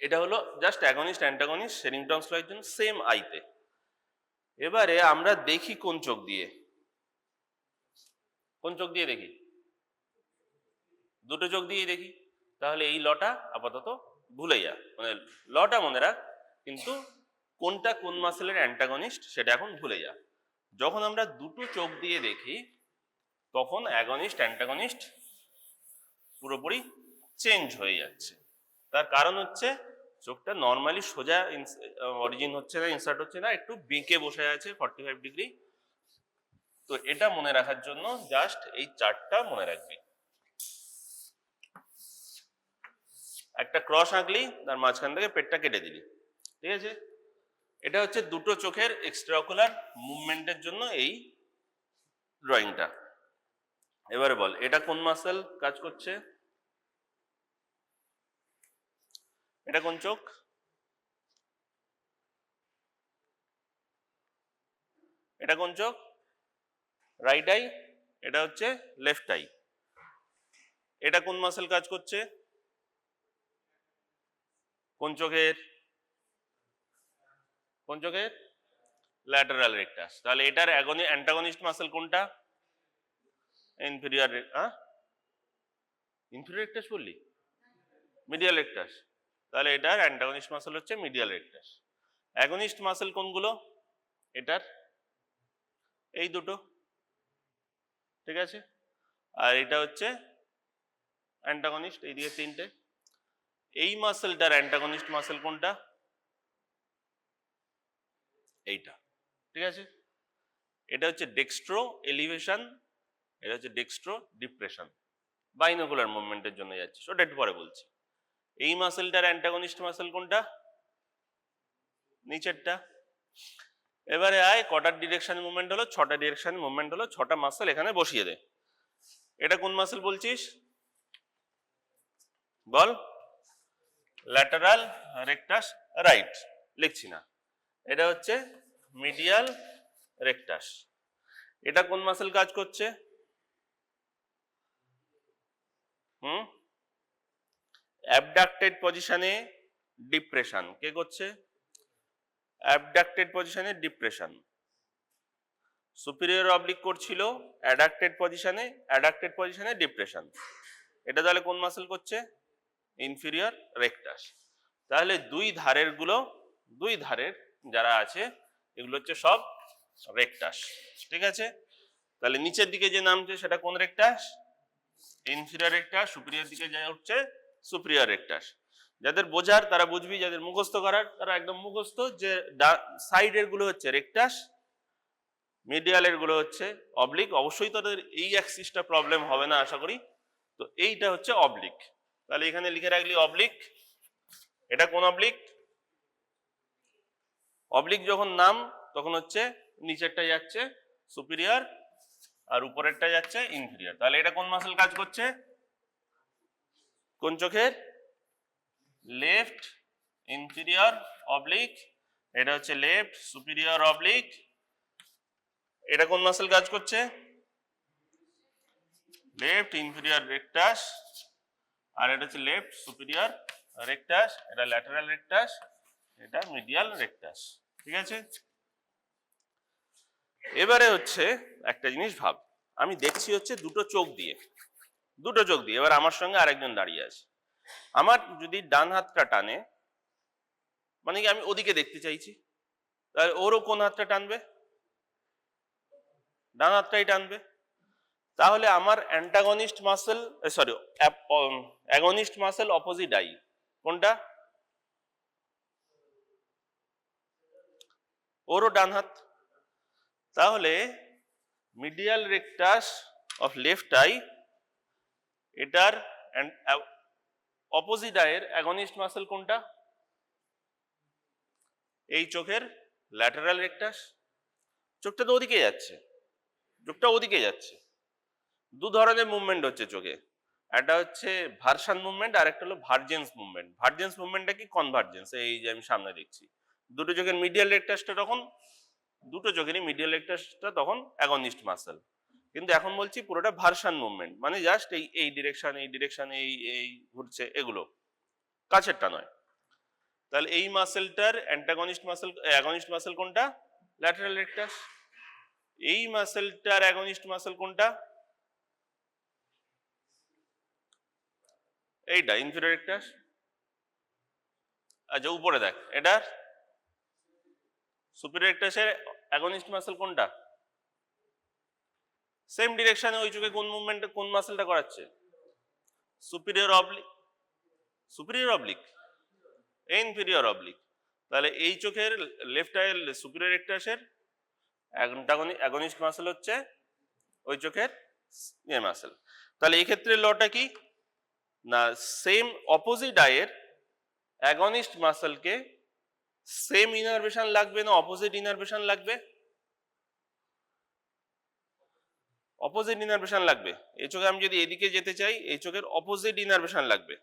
এটা হলো জাস্ট অ্যাগনিস্ট অ্যান্টাগনিস্ট শেরিংটনস ল এর জন্য সেম আইতে। এবারে আমরা দেখি কোন চোখ দিয়ে, কোন চোখ দিয়ে দেখি? দুটো চোখ দিয়েই দেখি। তাহলে এই লটা আপাতত ভুলে যা, মানে লটা মনে রাখ, কিন্তু কোনটা কোন মাসেলের অ্যান্টাগনিস্ট সেটা এখন ভুলে যা। যখন আমরা দুটো চোখ দিয়ে দেখি তখন অ্যাগনিস্ট অ্যান্টাগনিস্ট পুরোপুরি চেঞ্জ হয়ে যাচ্ছে। তার কারণ হচ্ছে চোখটা নর্মালি সোজা অরিজিন হচ্ছে না, ইনসার্ট হচ্ছে না, একটু বেঁকে বসে আছে 45 ডিগ্রি। তো এটা মনে রাখার জন্য জাস্ট এই চারটা মনে রাখবি। একটা ক্রস আঁকলি, তার মাঝখান থেকে পেটটা কেটে দিলি, ঠিক আছে? এটা হচ্ছে দুটো চোখের এক্সট্রাঅকুলার মুভমেন্টের জন্য এই ড্রয়িংটা। এবারে বল এটা কোন মাসেল কাজ করছে, এটা কোন চোখ? এটা কোন চোখ? রাইট আই, এটা হচ্ছে লেফট আই। এটা কোন মাসেল কাজ করছে, কোন চোখের? কোন চোখের? Lateral rectus. তাহলে এটার অ্যান্টাগনিস্ট মাসেল কোনটা? ইনফেরিয়র, ইনফেরিয়র রেকটাস বললি? Medial rectus. তাহলে এটার অ্যান্টাগনিস্ট মাসেল হচ্ছে মিডিয়াল রেকটাস। অ্যাগনিস্ট মাসেল কোনগুলো? এটার এই দুটো, ঠিক আছে? আর এটা হচ্ছে অ্যান্টাগনিস্ট, এইদিকে তিনটে। এই মাসেলটার অ্যান্টাগনিস্ট মাসেল কোনটা? এইটা, ঠিক আছে? এটা হচ্ছে ডেক্সট্রো এলিভেশন, এটা হচ্ছে ডেক্সট্রো ডিপ্রেশন, বাইনোকুলার মুভমেন্টের জন্য যাচ্ছে, ওটা একটু পরে বলছি। এই মাসেলটার অ্যান্টাগনিস্ট মাসেল কোনটা? নিচেরটা। এবারে আয়, কটার ডিরেকশন মুভমেন্ট হলো? ছটা ডিরেকশন মুভমেন্ট হলো, ছটা মাসেল এখানে বসিয়ে দে। এটা কোন মাসেল বলছিস বল? ল্যাটারাল রেকটাস, রাইট, লিখছি না। এটা হচ্ছে মিডিয়াল রেকটাস। এটা কোন মাসেল কাজ করছে? অ্যাবডাক্টেড পজিশনে ডিপ্রেশন কে করছে? অ্যাবডাক্টেড পজিশনে ডিপ্রেশন। সুপিরিয়র অবলিক করছিল অ্যাডাক্টেড পজিশনে ডিপ্রেশন। এটা তাহলে কোন মাসেল করছে? Inferior rectus. তাহলে দুই ধারের যারা আছে এগুলো হচ্ছে সব রেকটাস, ঠিক আছে? তাহলে নিচের দিকে যে নামছে সেটা কোন রেকটাস? Inferior rectus. সুপিরিয়র দিকে যা উঠছে সুপিরিয়র রেকটাস। যাদের বোঝার তারা বুঝবি, যাদের মুখস্থ করার তারা একদম মুখস্থ, যে সাইডের গুলো হচ্ছে রেকটাস, মিডিয়ালের গুলো হচ্ছে অবলিক। অবশ্যই তাদের এই অ্যাক্সিসটা প্রবলেম হবে না আশা করি। তো এইটা হচ্ছে অবলিক, তাহলে এখানে লিখে রাখলি অবলিক। এটা কোন অবলিক? অবলিক যখন নাম তখন হচ্ছে নিচেরটা যাচ্ছে সুপিরিয়র আর উপরেরটা যাচ্ছে ইনফিরিয়র। তাহলে এটা কোন মাসল কাজ করছে? কোন চোখের? Left inferior oblique. এটা হচ্ছে লেফট সুপিরিয়র অবলিক। এটা কোন মাসল কাজ করছে? Left inferior rectus. আর এটা হচ্ছে লেফট সুপিরিয়র রেকটাস। এটা ল্যাটারাল রেকটাস, এটা মিডিয়াল রেকটাস। ঠিক আছে, এবারে হচ্ছে একটা জিনিস ভাব, আমি দেখছি হচ্ছে দুটো চোখ দিয়ে, এবার আমার সঙ্গে আরেকজন দাঁড়িয়ে আছে। আমার যদি ডান হাতটা টানে, মানে কি আমি ওদিকে দেখতে চাইছি, তাহলে ওরও কোন হাতটা টানবে? ডান হাতটাই টানবে। তাহলে আমার antagonist muscle, sorry against muscle opposite I কোনটা? ওরও ডান হাত। তাহলে medial rectus of left I, এটার অপোজিট আইয়ের অ্যাগনিস্ট মাসল কোনটা? এই চোখের ল্যাটারাল রেকটাস। চোখটা তো ওদিকে যাচ্ছে, চোখটা ওদিকে যাচ্ছে। দু ধরনের মুভমেন্ট হচ্ছে চোখে, একটা হচ্ছে ভার্সান মুভমেন্ট আর একটা হলো ভার্জেন্স মুভমেন্ট। ভার্জেন্স মুভমেন্টটা কি? কনভার্জেন্স। এই যে আমি সামনে দেখছি দুটো চোখের মিডিয়াল রেকটাসটা, তখন দুটো চোখেরই মিডিয়াল রেকটাসটা তখন অ্যাগনিস্ট মাসল। কিন্তু এখন বলছি পুরোটা ভার্সান মুভমেন্ট, মানে জাস্ট এই ডিরেকশন এই ডিরেকশন এই ঘুরছে, এগুলো কাছেরটা নয়। তাহলে এই মাসেলটার অ্যান্টাগনিস্ট মাসল, অ্যাগনিস্ট মাসল কোনটা? Lateral rectus. এই মাসেলটার অ্যাগনিস্ট মাসল কোনটা? এইটা ইনফিরিয়র রেকটাস। আচ্ছা উপরে দেখ, এটা সুপিরিয়র রেকটাসের অ্যাগনিস্ট মাসল কোনটা? সেম ডিরেকশনে ওই চোখে কোন মুভমেন্ট, কোন মাসলটা করাচ্ছে? Superior oblique. Superior oblique, inferior oblique. তাহলে এই চোখের লেফট আইয়ের সুপিরিয়র রেকটাসের অ্যাগনিস্ট মাসল হচ্ছে ওই চোখের মাসল। তাহলে এই ক্ষেত্রে লটা কি না, সেম অপোজিট আইয়ের অ্যাগনিস্ট মাসলকে সেম ইনারভেশন লাগবে না অপোজিট ইনারভেশন লাগবে? অপোজিট ইনারভেশন লাগবে। এই চোখে আমি যদি এদিকে যেতে চাই, এই চোখের অপোজিট ইনারভেশন লাগবে।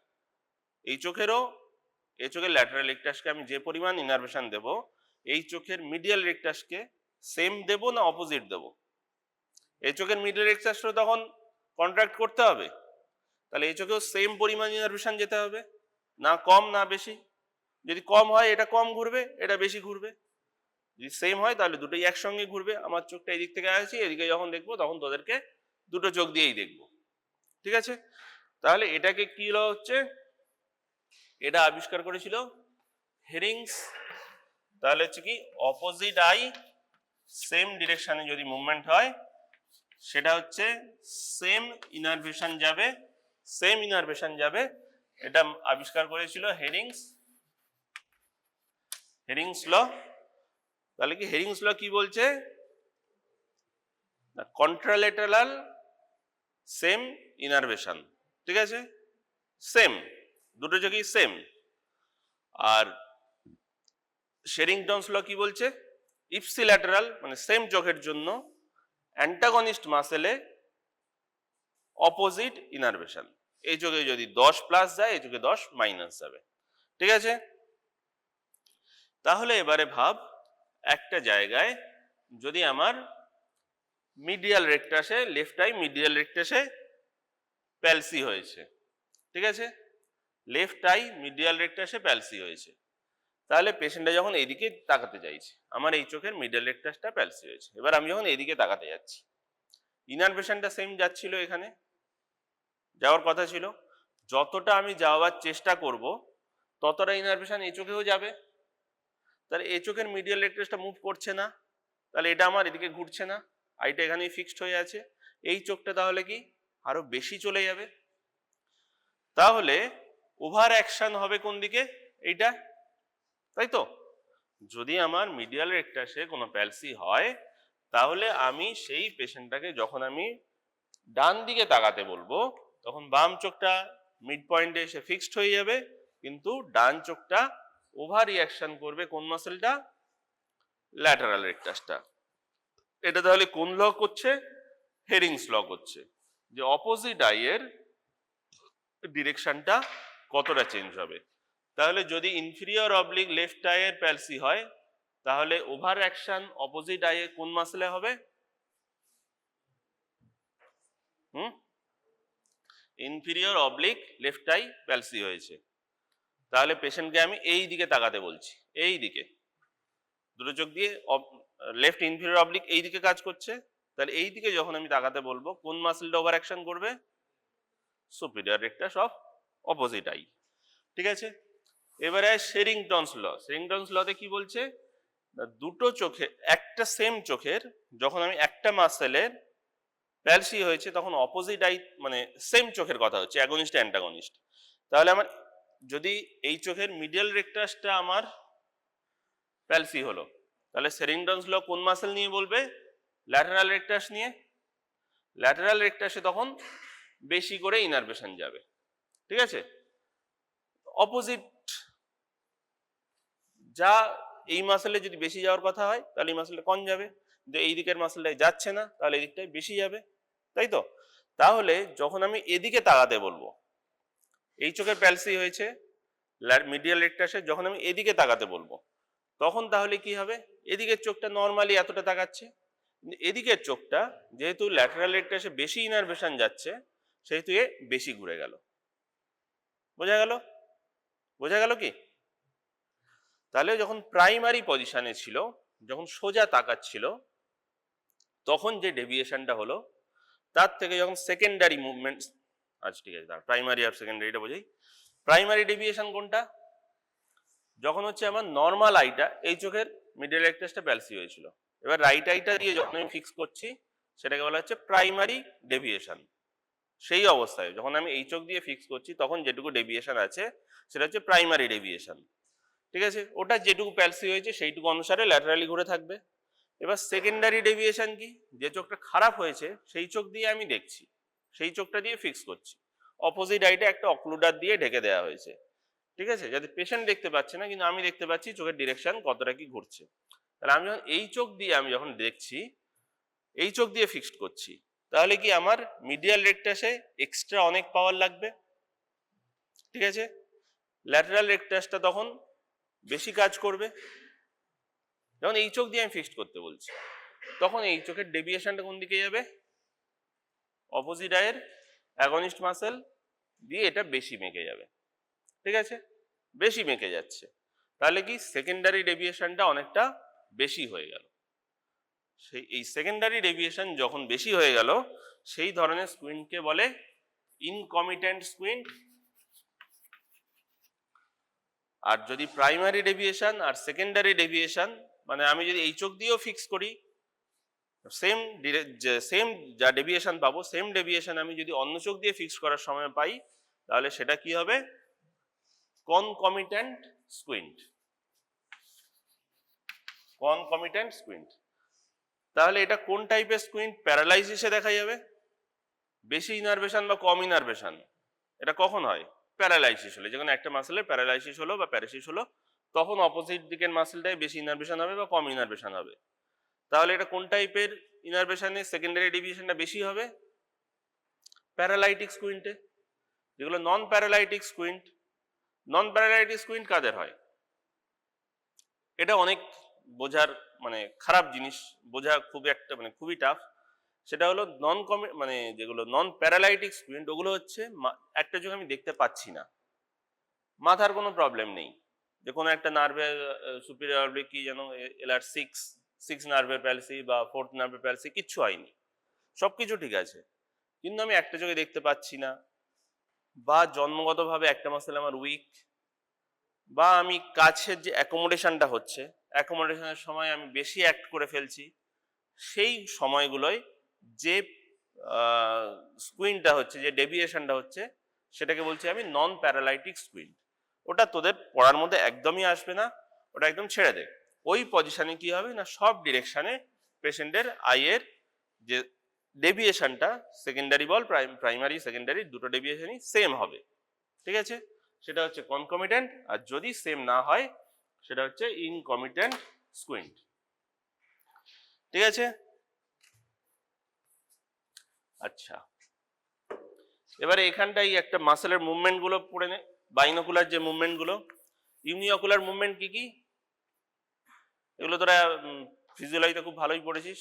এই চোখেরও, এই চোখের ল্যাটারাল রেকটাসকে আমি যে পরিমাণ ইনারভেশন দেব, এই চোখের মিডিয়াল রেকটাসকে সেম দেব না অপোজিট দেব? এই চোখের মিডিয়াল রেকটাসটা তখন কন্ট্রাক্ট করতে হবে, তাহলে এই চোখেও সেম পরিমাণ ইনারভেশন যেতে হবে, না কম না বেশি। যদি কম হয় এটা কম ঘুরবে, এটা বেশি ঘুরবে। যদি সেম হয় তাহলে দুটোই একসঙ্গে ঘুরবে। আমার চোখটা এদিক থেকে আসছি, এদিকে যখন দেখবো তখন তোদেরকে দুটো চোখ দিয়েই দেখবো। ঠিক আছে, তাহলে এটাকে কি হচ্ছে, এটা আবিষ্কার করেছিল হেরিংস। তাহলে হচ্ছে কি, অপোজিট আই সেম ডিরেকশনে যদি মুভমেন্ট হয়, সেটা হচ্ছে সেম ইনারভেশন যাবে, সেম ইনারভেশন যাবে। এটা আবিষ্কার করেছিল হেরিংস, হেরিংস ল। তাহলে কি হেরিংস ল কি বলছে? কন্ট্রালেটারাল সেম ইনারভেশন। ঠিক আছে, সেম, দুটো চোখই সেম। আর শেরিংটনস ল কি বলছে? ইপসিল্যাটারাল, মানে সেম চোখের জন্য অ্যান্টাগনিস্ট মাসেলে অপোজিট ইনারভেশন। এই চোখে যদি 10 প্লাস যায়, এই চোখে 10 মাইনাস যাবে। ঠিক আছে, তাহলে এবারে ভাব, একটা জায়গায় যদি আমার medial রেকটাসে, left I medial রেকটাসে palsy হয়েছে, ঠিক আছে, লেফট আই মিডিয়াল রেকটাসে প্যালসি হয়েছে, তাহলে পেশেন্টটা যখন এইদিকে তাকাতে চাইছে, আমার এই চোখের মিডিয়াল রেকটাসটা প্যালসি হয়েছে, এবার আমি যখন এইদিকে তাকাতে যাচ্ছি, ইনারভেশনটা সেম যাচ্ছিল, এখানে যাওয়ার কথা ছিল, যতটা আমি যাওয়ার চেষ্টা করব ততটা ইনারভেশন এই চোখেও যাবে। তাহলে এই চোখের মিডিয়াল রেকটাসটা মুভ করছে না, তাহলে এটা আমার এদিকে ঘুরছে না, আইটা এখানেই ফিক্সড হয়ে আছে, এই চোখটা তাহলে কি আরো বেশি চলে যাবে। তাহলে ওভার অ্যাকশন হবে কোন দিকে? এইটা, তাই তো? যদি আমার মিডিয়াল রেকটাসে কোনো প্যালসি হয়, তাহলে আমি সেই পেশেন্টটাকে যখন আমি ডান দিকে তাকাতে বলবো তখন বাম চোখটা মিড পয়েন্টে এসে ফিক্সড হয়ে যাবে, কিন্তু ডান চোখটা ওভার রিয়াকশন করবে কোন মাসেলটা? ল্যাটারাল রেকটাসটা। এটা তাহলে কোন ল করছে? হেরিংস ল করছে, যে অপোজিট আইয়ের ডিরেকশনটা কতটা চেঞ্জ হবে। তাহলে যদি ইনফিরিয়র অবলিক লেফট আইয়ের প্যালসি হয় তাহলে ওভার অ্যাকশন অপোজিট আইয়ে কোন মাসলে হবে? Inferior oblique left I palsy হয়েছে, তাহলে পেশেন্টকে আমি এই দিকে তাকাতে বলছি, এই দিকে দুটো চোখ দিয়ে লেফট ইনফিরিয়র অবলিক এই দিকে কাজ করছে, তাহলে এই দিকে যখন আমি তাকাতে বলবো কোন মাসলটা ওভার অ্যাকশন করবে? Superior rectus of opposite I. ঠিক আছে, এবারে শেরিংটনস ল। শেরিংটনস লতে কি বলছে? দুটো চোখে একটা সেম চোখের যখন আমি একটা মাসেলের প্যালসি হয়েছে তখন অপোজিট আই মানে সেম চোখের কথা হচ্ছে, অ্যাগনিস্ট অ্যান্টাগনিস্ট। তাহলে আমার যদি এই চোখের মিডিয়াল রেকটাসটা আমার প্যালসি হলো, তাহলে শেরিংটনস ল কোন মাসেল নিয়ে বলবে? ল্যাটারাল রেকটাস নিয়ে। ল্যাটারাল রেকটাসে তখন বেশি করে ইনারভেশন যাবে। ঠিক আছে, অপোজিট যা এই মাসেলে যদি বেশি যাওয়ার কথা হয় তাহলে এই মাসেলটা কম যাবে, যে এই দিকের মাসেলটাই যাচ্ছে না তাহলে এই দিকটাই বেশি যাবে, তাই তো? তাহলে যখন আমি এদিকে তাকাতে বলবো, এই চোখের প্যালসি হয়েছে মিডিয়াল রেকটাসে, যখন আমি এদিকে তাকাতে বলবো তখন তাহলে কি হবে? এদিকের চোখটা নর্মালি এতটা তাকাচ্ছে, এদিকের চোখটা যেহেতু ল্যাটারাল রেকটাসে বেশি ইনারভেশন যাচ্ছে সেহেতু এ বেশি ঘুরে গেল। বোঝা গেল? বোঝা গেল কি? তাহলে যখন প্রাইমারি পজিশনে ছিল, যখন সোজা তাকাচ্ছিল, তখন যে ডেভিয়েশনটা হলো তার থেকে যখন সেকেন্ডারি মুভমেন্ট, আচ্ছা ঠিক আছে, প্রাইমারি আর সেকেন্ডারিটা বোঝাই। প্রাইমারি ডেভিয়েশন কোনটা? যখন হচ্ছে আমার নর্মাল আইটা এই চোখের মিডল রেকটাসটা প্যালসি হয়েছিল, এবার রাইট আইটা দিয়ে যখন আমি ফিক্স করছি সেটাকে বলা হচ্ছে প্রাইমারি ডেভিয়েশন। সেই অবস্থায় যখন আমি এই চোখ দিয়ে ফিক্স করছি তখন যেটুকু ডেভিয়েশন আছে সেটা হচ্ছে প্রাইমারি ডেভিয়েশন। ঠিক আছে, ওটা যেটুকু প্যালসি হয়েছে সেইটুকু অনুসারে ল্যাটারালি ঘুরে থাকবে। এবার সেকেন্ডারি ডেভিয়েশন কি? যে চোখটা খারাপ হয়েছে সেই চোখ দিয়ে আমি দেখছি, সেই চোখটা দিয়ে ফিক্স করছি, অপোজিট আইটা একটা অক্লুডার দিয়ে ঢেকে দেওয়া হয়েছে। ঠিক আছে, যাতে পেশেন্ট দেখতে পাচ্ছে না কিন্তু আমি দেখতে পাচ্ছি চোখের ডিরেকশন কতটা কি ঘুরছে। তাহলে আমি যখন এই চোখ দিয়ে আমি যখন দেখছি, এই চোখ দিয়ে ফিক্সড করছি, তাহলে কি আমার মিডিয়াল রেকটাসে এক্সট্রা অনেক পাওয়ার লাগবে। ঠিক আছে, ল্যাটারাল রেকটাসটা তখন বেশি কাজ করবে। যখন এই চোখ দিয়ে আমি ফিক্সড করতে বলছি তখন এই চোখের ডেভিয়েশনটা কোন দিকে যাবে? অপোজিট আইয়ের অ্যাগনিস্ট মাসেল দিয়ে এটা বেশি মেকে যাবে। ঠিক আছে, বেশি মেকে যাচ্ছে, তাহলে কি সেকেন্ডারি ডেভিয়েশনটা অনেকটা বেশি হয়ে গেল। সেই এই সেকেন্ডারি ডেভিয়েশন যখন বেশি হয়ে গেল সেই ধরনের স্কুইন্টকে বলে ইনকমিটেন্ট স্কুইন্ট। আর যদি প্রাইমারি ডেভিয়েশন আর সেকেন্ডারি ডেভিয়েশন মানে আমি যদি এই চোখ দিয়েও ফিক্স করি সেম যা ডেভিয়েশন পাবো সেম ডেভিয়েশন আমি যদি অন্য চোখ দিয়ে ফিক্স করার সময় পাই তাহলে সেটা কি হবে? Concomitant squint. Concomitant squint. তাহলে এটা কোন টাইপের স্কুইন্ট? প্যারালাইসিসে দেখা যাবে। বেশি ইনারভেশন বা কম ইনারভেশন এটা কখন হয়? প্যারালাইসিস হলে, যখন একটা মাসেলের প্যারালাইসিস হলো বা প্যারাসিস হলো তখন অপোজিট দিকের মাসেলটাই বেশি ইনারভেশন হবে বা কম ইনারভেশন হবে। তাহলে এটা কোন টাইপের ইনারভেশনে সেকেন্ডারি ডেভিয়েশনটা বেশি হবে? প্যারালাইটিক স্কুইন্টে। যেগুলো নন প্যারালাইটিক স্কুইন্ট, নন প্যারালাইটিক স্কুইন্ট কাদের হয়? এটা অনেক বোঝার মানে খারাপ জিনিস, বোঝা খুব একটা মানে খুবই টাফ। সেটা হলো মানে যেগুলো নন প্যারালাইটিক স্কুইন্ট ওগুলো হচ্ছে একটা চোখ আমি দেখতে পাচ্ছি না, মাথার কোনো প্রবলেম নেই, যে কোনো একটা নার্ভের সুপিরিয়র কি যেন LR6 নার্ভের প্যালসি বা 4th নার্ভের প্যালসি কিচ্ছু হয়নি, সবকিছু ঠিক আছে, কিন্তু আমি একটা চোখে দেখতে পাচ্ছি না, বা জন্মগতভাবে একটা মাসেল আমার উইক, বা আমি কাছের যে অ্যাকোমোডেশনটা হচ্ছে অ্যাকোমোডেশনের সময় আমি বেশি অ্যাক্ট করে ফেলছি, সেই সময়গুলোয় যে স্কুইনটা হচ্ছে, যে ডেভিয়েশনটা হচ্ছে সেটাকে বলছি আমি নন প্যারালাইটিক স্কুইন। ওটা তোদের পড়ার মধ্যে একদমই আসবে না, ওটা একদম ছেড়ে দে। ওই পজিশনে কি হবে না, সব ডিরেকশনে পেশেন্টের আইয়ের যে ডেভিয়েশনটা সেকেন্ডারি বল প্রাইমারি সেকেন্ডারি দুটো ডেভিয়েশনই সেম হবে, ঠিক আছে? সেটা হচ্ছে কনকমিটেন্ট, আর যদি সেম না হয় সেটা হচ্ছে ইনকমিটেন্ট স্কুইন্ট, ঠিক আছে? আচ্ছা, এবারে এখানটাই একটা মাসেলের মুভমেন্ট গুলো পড়ে নে। বাইনোকুলার যে মুভমেন্ট গুলো, ইউনিওকুলার মুভমেন্ট কি কি, এগুলো তোরা ফিজিওলজিতে খুব ভালোই পড়েছিস,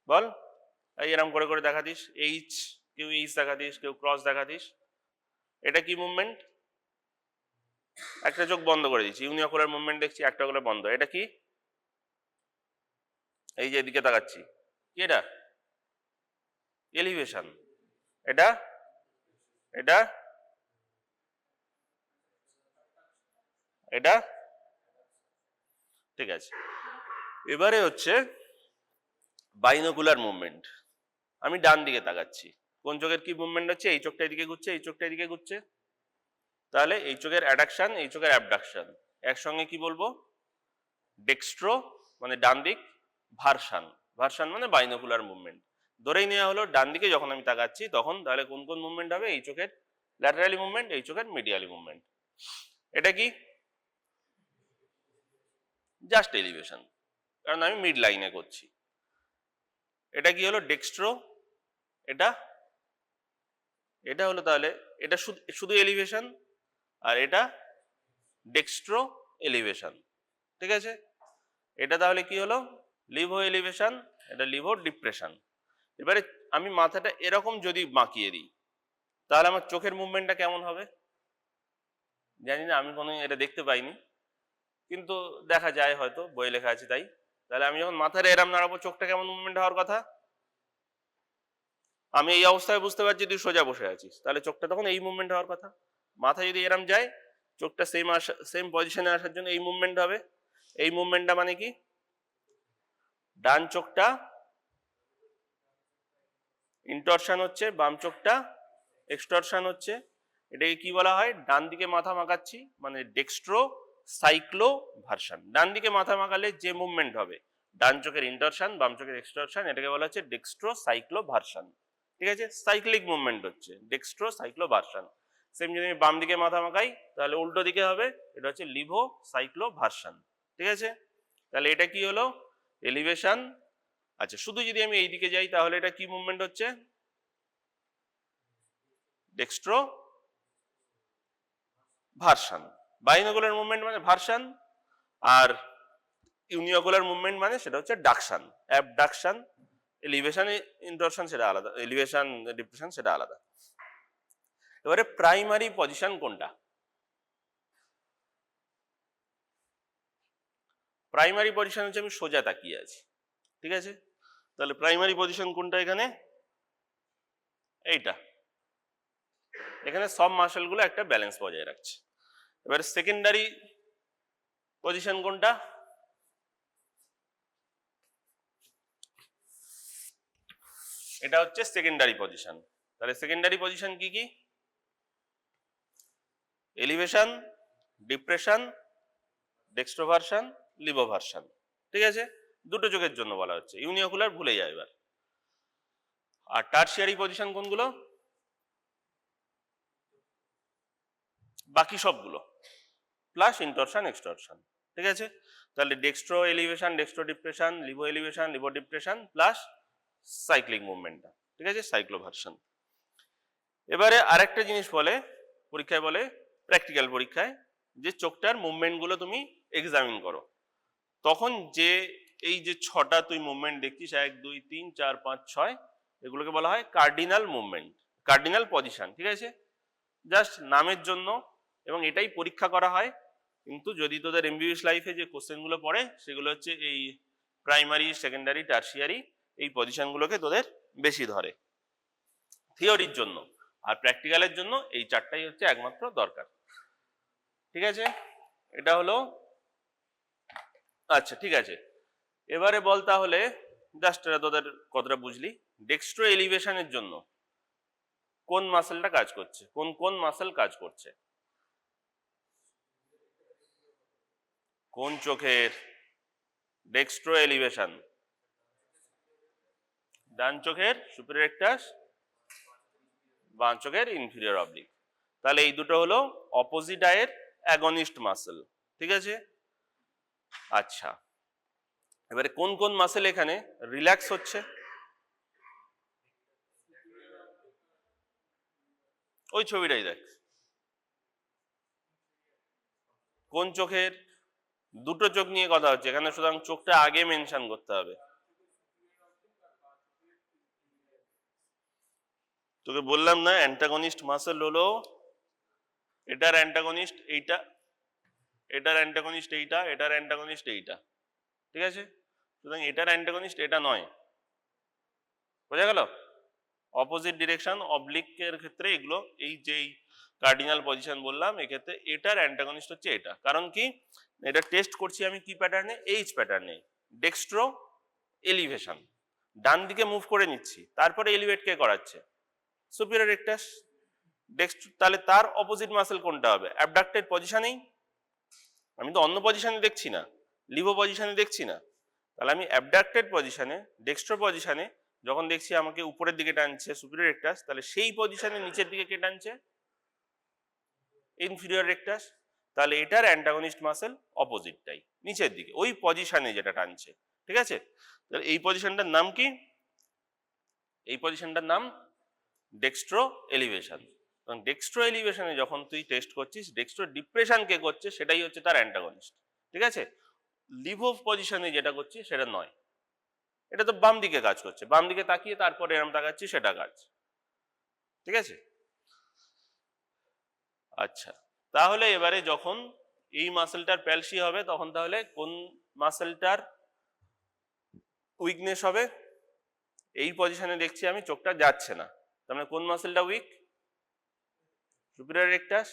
বল। এই এরকম করে করে দেখাতিস, এইচ, কেউ এইচ দেখাতিস, কেউ ক্রস দেখাতিস। এটা কি মুভমেন্ট? একটা চোখ বন্ধ করে দিচ্ছি, ইউনিওকুলার মুভমেন্ট দেখছি, একটা করে বন্ধ। এটা কি? এই যে এদিকে তাকাচ্ছি, কি এটা? এলিভেশন। এটা এটা এটা ঠিক আছে। এবারে হচ্ছে বাইনোকুলার মুভমেন্ট। আমি ডান দিকে তাকাচ্ছি, কোন চোখের কি মুভমেন্ট হচ্ছে? এই চোখটা এদিকে ঘুরছে, এই চোখটা এদিকে ঘুরছে, তাহলে এই চোখের অ্যাডাকশন, এই চোখের অ্যাবডাকশন, একসঙ্গে কি বলবো? ডেক্সট্রো মানে ডান দিক, ভার্সান, ভার্সান মানে বাইনোকুলার মুভমেন্ট। ধরেই নেওয়া হলো ডান দিকে যখন আমি তাকাচ্ছি তখন তাহলে কোন কোন মুভমেন্ট হবে? এই চোখের ল্যাটারালি মুভমেন্ট, এই চোখের মিডিয়ালি মুভমেন্ট। এটা কি? জাস্ট এলিভেশন, কারণ আমি মিড লাইনে করছি। এটা কি হলো? ডেক্সট্রো। এটা এটা হলো তাহলে এটা শুধু এলিভেশন, আর এটা ডেক্সট্রো এলিভেশন, ঠিক আছে? এটা তাহলে কি হলো? লিভো এলিভেশন, এটা লিভো ডিপ্রেশন। এবারে আমি মাথাটা এরকম যদি বাঁকিয়ে দিই তাহলে আমার চোখের মুভমেন্টটা কেমন হবে? জানি না, আমি কোনো এটা দেখতে পাইনি, কিন্তু দেখা যায় হয়তো, বইয়ে লেখা আছে তাই। তাহলে আমি যখন মাথাটা এরম নাড়াবো চোখটা কেমন মুভমেন্ট হওয়ার কথা? আমি এই অবস্থায় বুঝতে পারছি তুই সোজা বসে আছিস, তাহলে চোখটা তখন এই মুভমেন্ট হওয়ার কথা। মাথা যদি এরম যায়, চোখটা সেম পজিশনে আসার জন্য এই মুভমেন্ট হবে। এই মুভমেন্টটা মানে কি? ডান চোখটা ইন্টরশন হচ্ছে, বাম চোখটা এক্সটরশন হচ্ছে। এটাকে কি বলা হয়? ডান দিকে মাথা মাখাচ্ছি মানে ডেক্সট্রো সাইক্লো ভার্সন। ডান দিকে মাথা মাখালে যে মুভমেন্ট হবে, ডান চোখের ইন্টরশন, বাম চোখের এক্সটরশন, এটাকে বলা হচ্ছে ডেক্সট্রো সাইক্লো ভার্সন, ঠিক আছে? সাইক্লিক মুভমেন্ট হচ্ছে ডেক্সট্রো সাইক্লো ভার্সন। সেম যদি আমি বাম দিকে মাথা মাখাই তাহলে উল্টো দিকে হবে, এটা হচ্ছে লিভো সাইক্লো ভার্সন, ঠিক আছে? তাহলে এটা কি হলো? এলিভেশন। আচ্ছা, শুধু যদি আমি এই দিকে যাই তাহলে এটা কি মুভমেন্ট হচ্ছে? Dextro version. বাইনোকুলার মুভমেন্ট মানে ভার্সন, আর ইউনিওকুলার মুভমেন্ট মানে সেটা হচ্ছে ডাকশন, অ্যাবডাকশন। এলিভেশন ইন্টরশন সেটা আলাদা, এলিভেশন ডিপ্রেশন সেটা আলাদা। এবারে প্রাইমারি পজিশন কোনটা? প্রাইমারি পজিশন হচ্ছে আমি সোজা তাকিয়ে আছি, ঠিক আছে? তাহলে প্রাইমারি পজিশন কোনটা এখানে? এইটা। এখানে সব মাসেলগুলো একটা ব্যালেন্স বজায় রাখছে। এবারে সেকেন্ডারি পজিশন কোনটা? এটা হচ্ছে সেকেন্ডারি পজিশন। তাহলে সেকেন্ডারি পজিশন কি কি? এলিভেশন, ডিপ্রেশন, ডেক্সট্রোভার্সন, লিভোভার্সন, ঠিক আছে? দুটো চোখের জন্য বলা হচ্ছে, ইউনিওকুলার ভুলে যায় এবার। আর টারশিয়ারি পজিশন কোনগুলো? বাকি সবগুলো প্লাস ইন্টরশন এক্সটরশন, ঠিক আছে? তাহলে dextro elevation, dextro depression, levo elevation, levo depression plus cyclic মুভমেন্টটা, ঠিক আছে? সাইক্লোভার্সন। এবারে আরেকটা জিনিস বলে পরীক্ষায়, বলে প্র্যাকটিক্যাল পরীক্ষায়, যে চোখটার মুভমেন্টগুলো তুমি এক্সামিন করো, তখন যে এই যে ছটা তুই মুভমেন্ট দেখছিস, 1 2 3 4 5 6, এগুলোকে বলা হয় কার্ডিনাল মুভমেন্ট, কার্ডিনাল পজিশন, ঠিক আছে? জাস্ট নামের জন্য, এবং এটাই পরীক্ষা করা হয়। কিন্তু যদি তোদের এমবিবিএস লাইফে যে কোশ্চেনগুলো পড়ে সেগুলো হচ্ছে এই প্রাইমারি, সেকেন্ডারি, টারশিয়ারি, এই পজিশনগুলোকে তোদের বেশি ধরে থিওরির জন্য, আর প্র্যাকটিক্যালের জন্য এই চারটাই হচ্ছে একমাত্র দরকার, ঠিক আছে? এটা হলো। আচ্ছা, ঠিক আছে, এবারে বল তাহলে, জাস্ট তোদের কতটা বুঝলি, ডেক্সট্রো এলিভেশনের জন্য কোন মাসেলটা কাজ করছে, কোন কোন মাসেল কাজ করছে? কোন চোখের? ডেক্সট্রো এলিভেশন, ডান চোখের সুপিরিয়র রেকটাস, বাঁ চোখের ইনফিরিয়র অবলিক। তাহলে এই দুটো হলো অপোজিট আইয়ের অ্যাগনিস্ট মাসেল, ঠিক আছে। আচ্ছা, এবারে কোন কোন মাসেল এখানে রিল্যাক্স হচ্ছে? ওই ছবিটাই দেখ, কোন চোখের? দুটো চোখ নিয়ে কথা হচ্ছে এখানে, সুতরাং চোখটা আগে মেনশন করতে হবে। তোকে বললাম না অ্যান্টাগনিস্ট মাসেল হলো, এটার অ্যান্টাগনিস্ট এইটা, এটার অ্যান্টাগনিস্ট এইটা, এটার অ্যান্টাগনিস্ট এইটা, ঠিক আছে। সুতরাং এটার অ্যান্টাগনিস্ট এটা নয়, বোঝা গেল? অপোজিট ডিরেকশন অবলিকের ক্ষেত্রে এগুলো, এই যেই কার্ডিনাল পজিশন বললাম এক্ষেত্রে এটার অ্যান্টাগনিস্ট হচ্ছে এটা। কারণ কি, এটা টেস্ট করছি আমি কি প্যাটার্নে? এইচ প্যাটার্নে, ডেক্সট্রো এলিভেশন, ডান দিকে মুভ করে নিচ্ছি, তারপরে এলিভেট কে করাচ্ছে? Superior rectus. ডেক্সট্রো, তাহলে তার অপোজিট মাসেল কোনটা হবে? অ্যাবডাক্টেড পজিশনেই, আমি তো অন্য পজিশনে দেখছি না, লিভো পজিশনে দেখছি না। তাহলে আমি অ্যাবডাক্টেড পজিশনে, ডেক্সট্রো পজিশনে যখন দেখছি আমাকে উপরের দিকে টানছে সুপিরিয়র রেকটাস, তাহলে সেই পজিশনে নিচের দিকে কে টানছে? Inferior rectus. তাহলে এটার অ্যান্টাগনিস্ট মাসেল অপোজিটটাই, নিচের দিকে ওই পজিশনে যেটা টানছে, ঠিক আছে। তাহলে এই পজিশনটার নাম কি? এই পজিশনটার নাম ডেক্সট্রো এলিভেশন। এবং ডেক্সট্রো এলিভেশনে যখন তুই টেস্ট করছিস, ডেক্সট্রো ডিপ্রেশন কে করছে সেটাই হচ্ছে তার অ্যান্টাগনিস্ট, ঠিক আছে। লিভো পজিশনে যেটা করছি সেটা নয়, এটা তো বাম দিকে কাজ করছে, বাম দিকে তাকিয়ে তারপরে এরম তাকাচ্ছি, সেটা কাজ, ঠিক আছে। আচ্ছা, তাহলে এবারে যখন এই মাসেলটার প্যালসি হবে তখন তাহলে কোন মাসেলটার উইকনেস হবে? এই পজিশনে দেখছি আমি চোখটা যাচ্ছে না, তার মানে কোন মাসেলটা উইক? Superior rectus.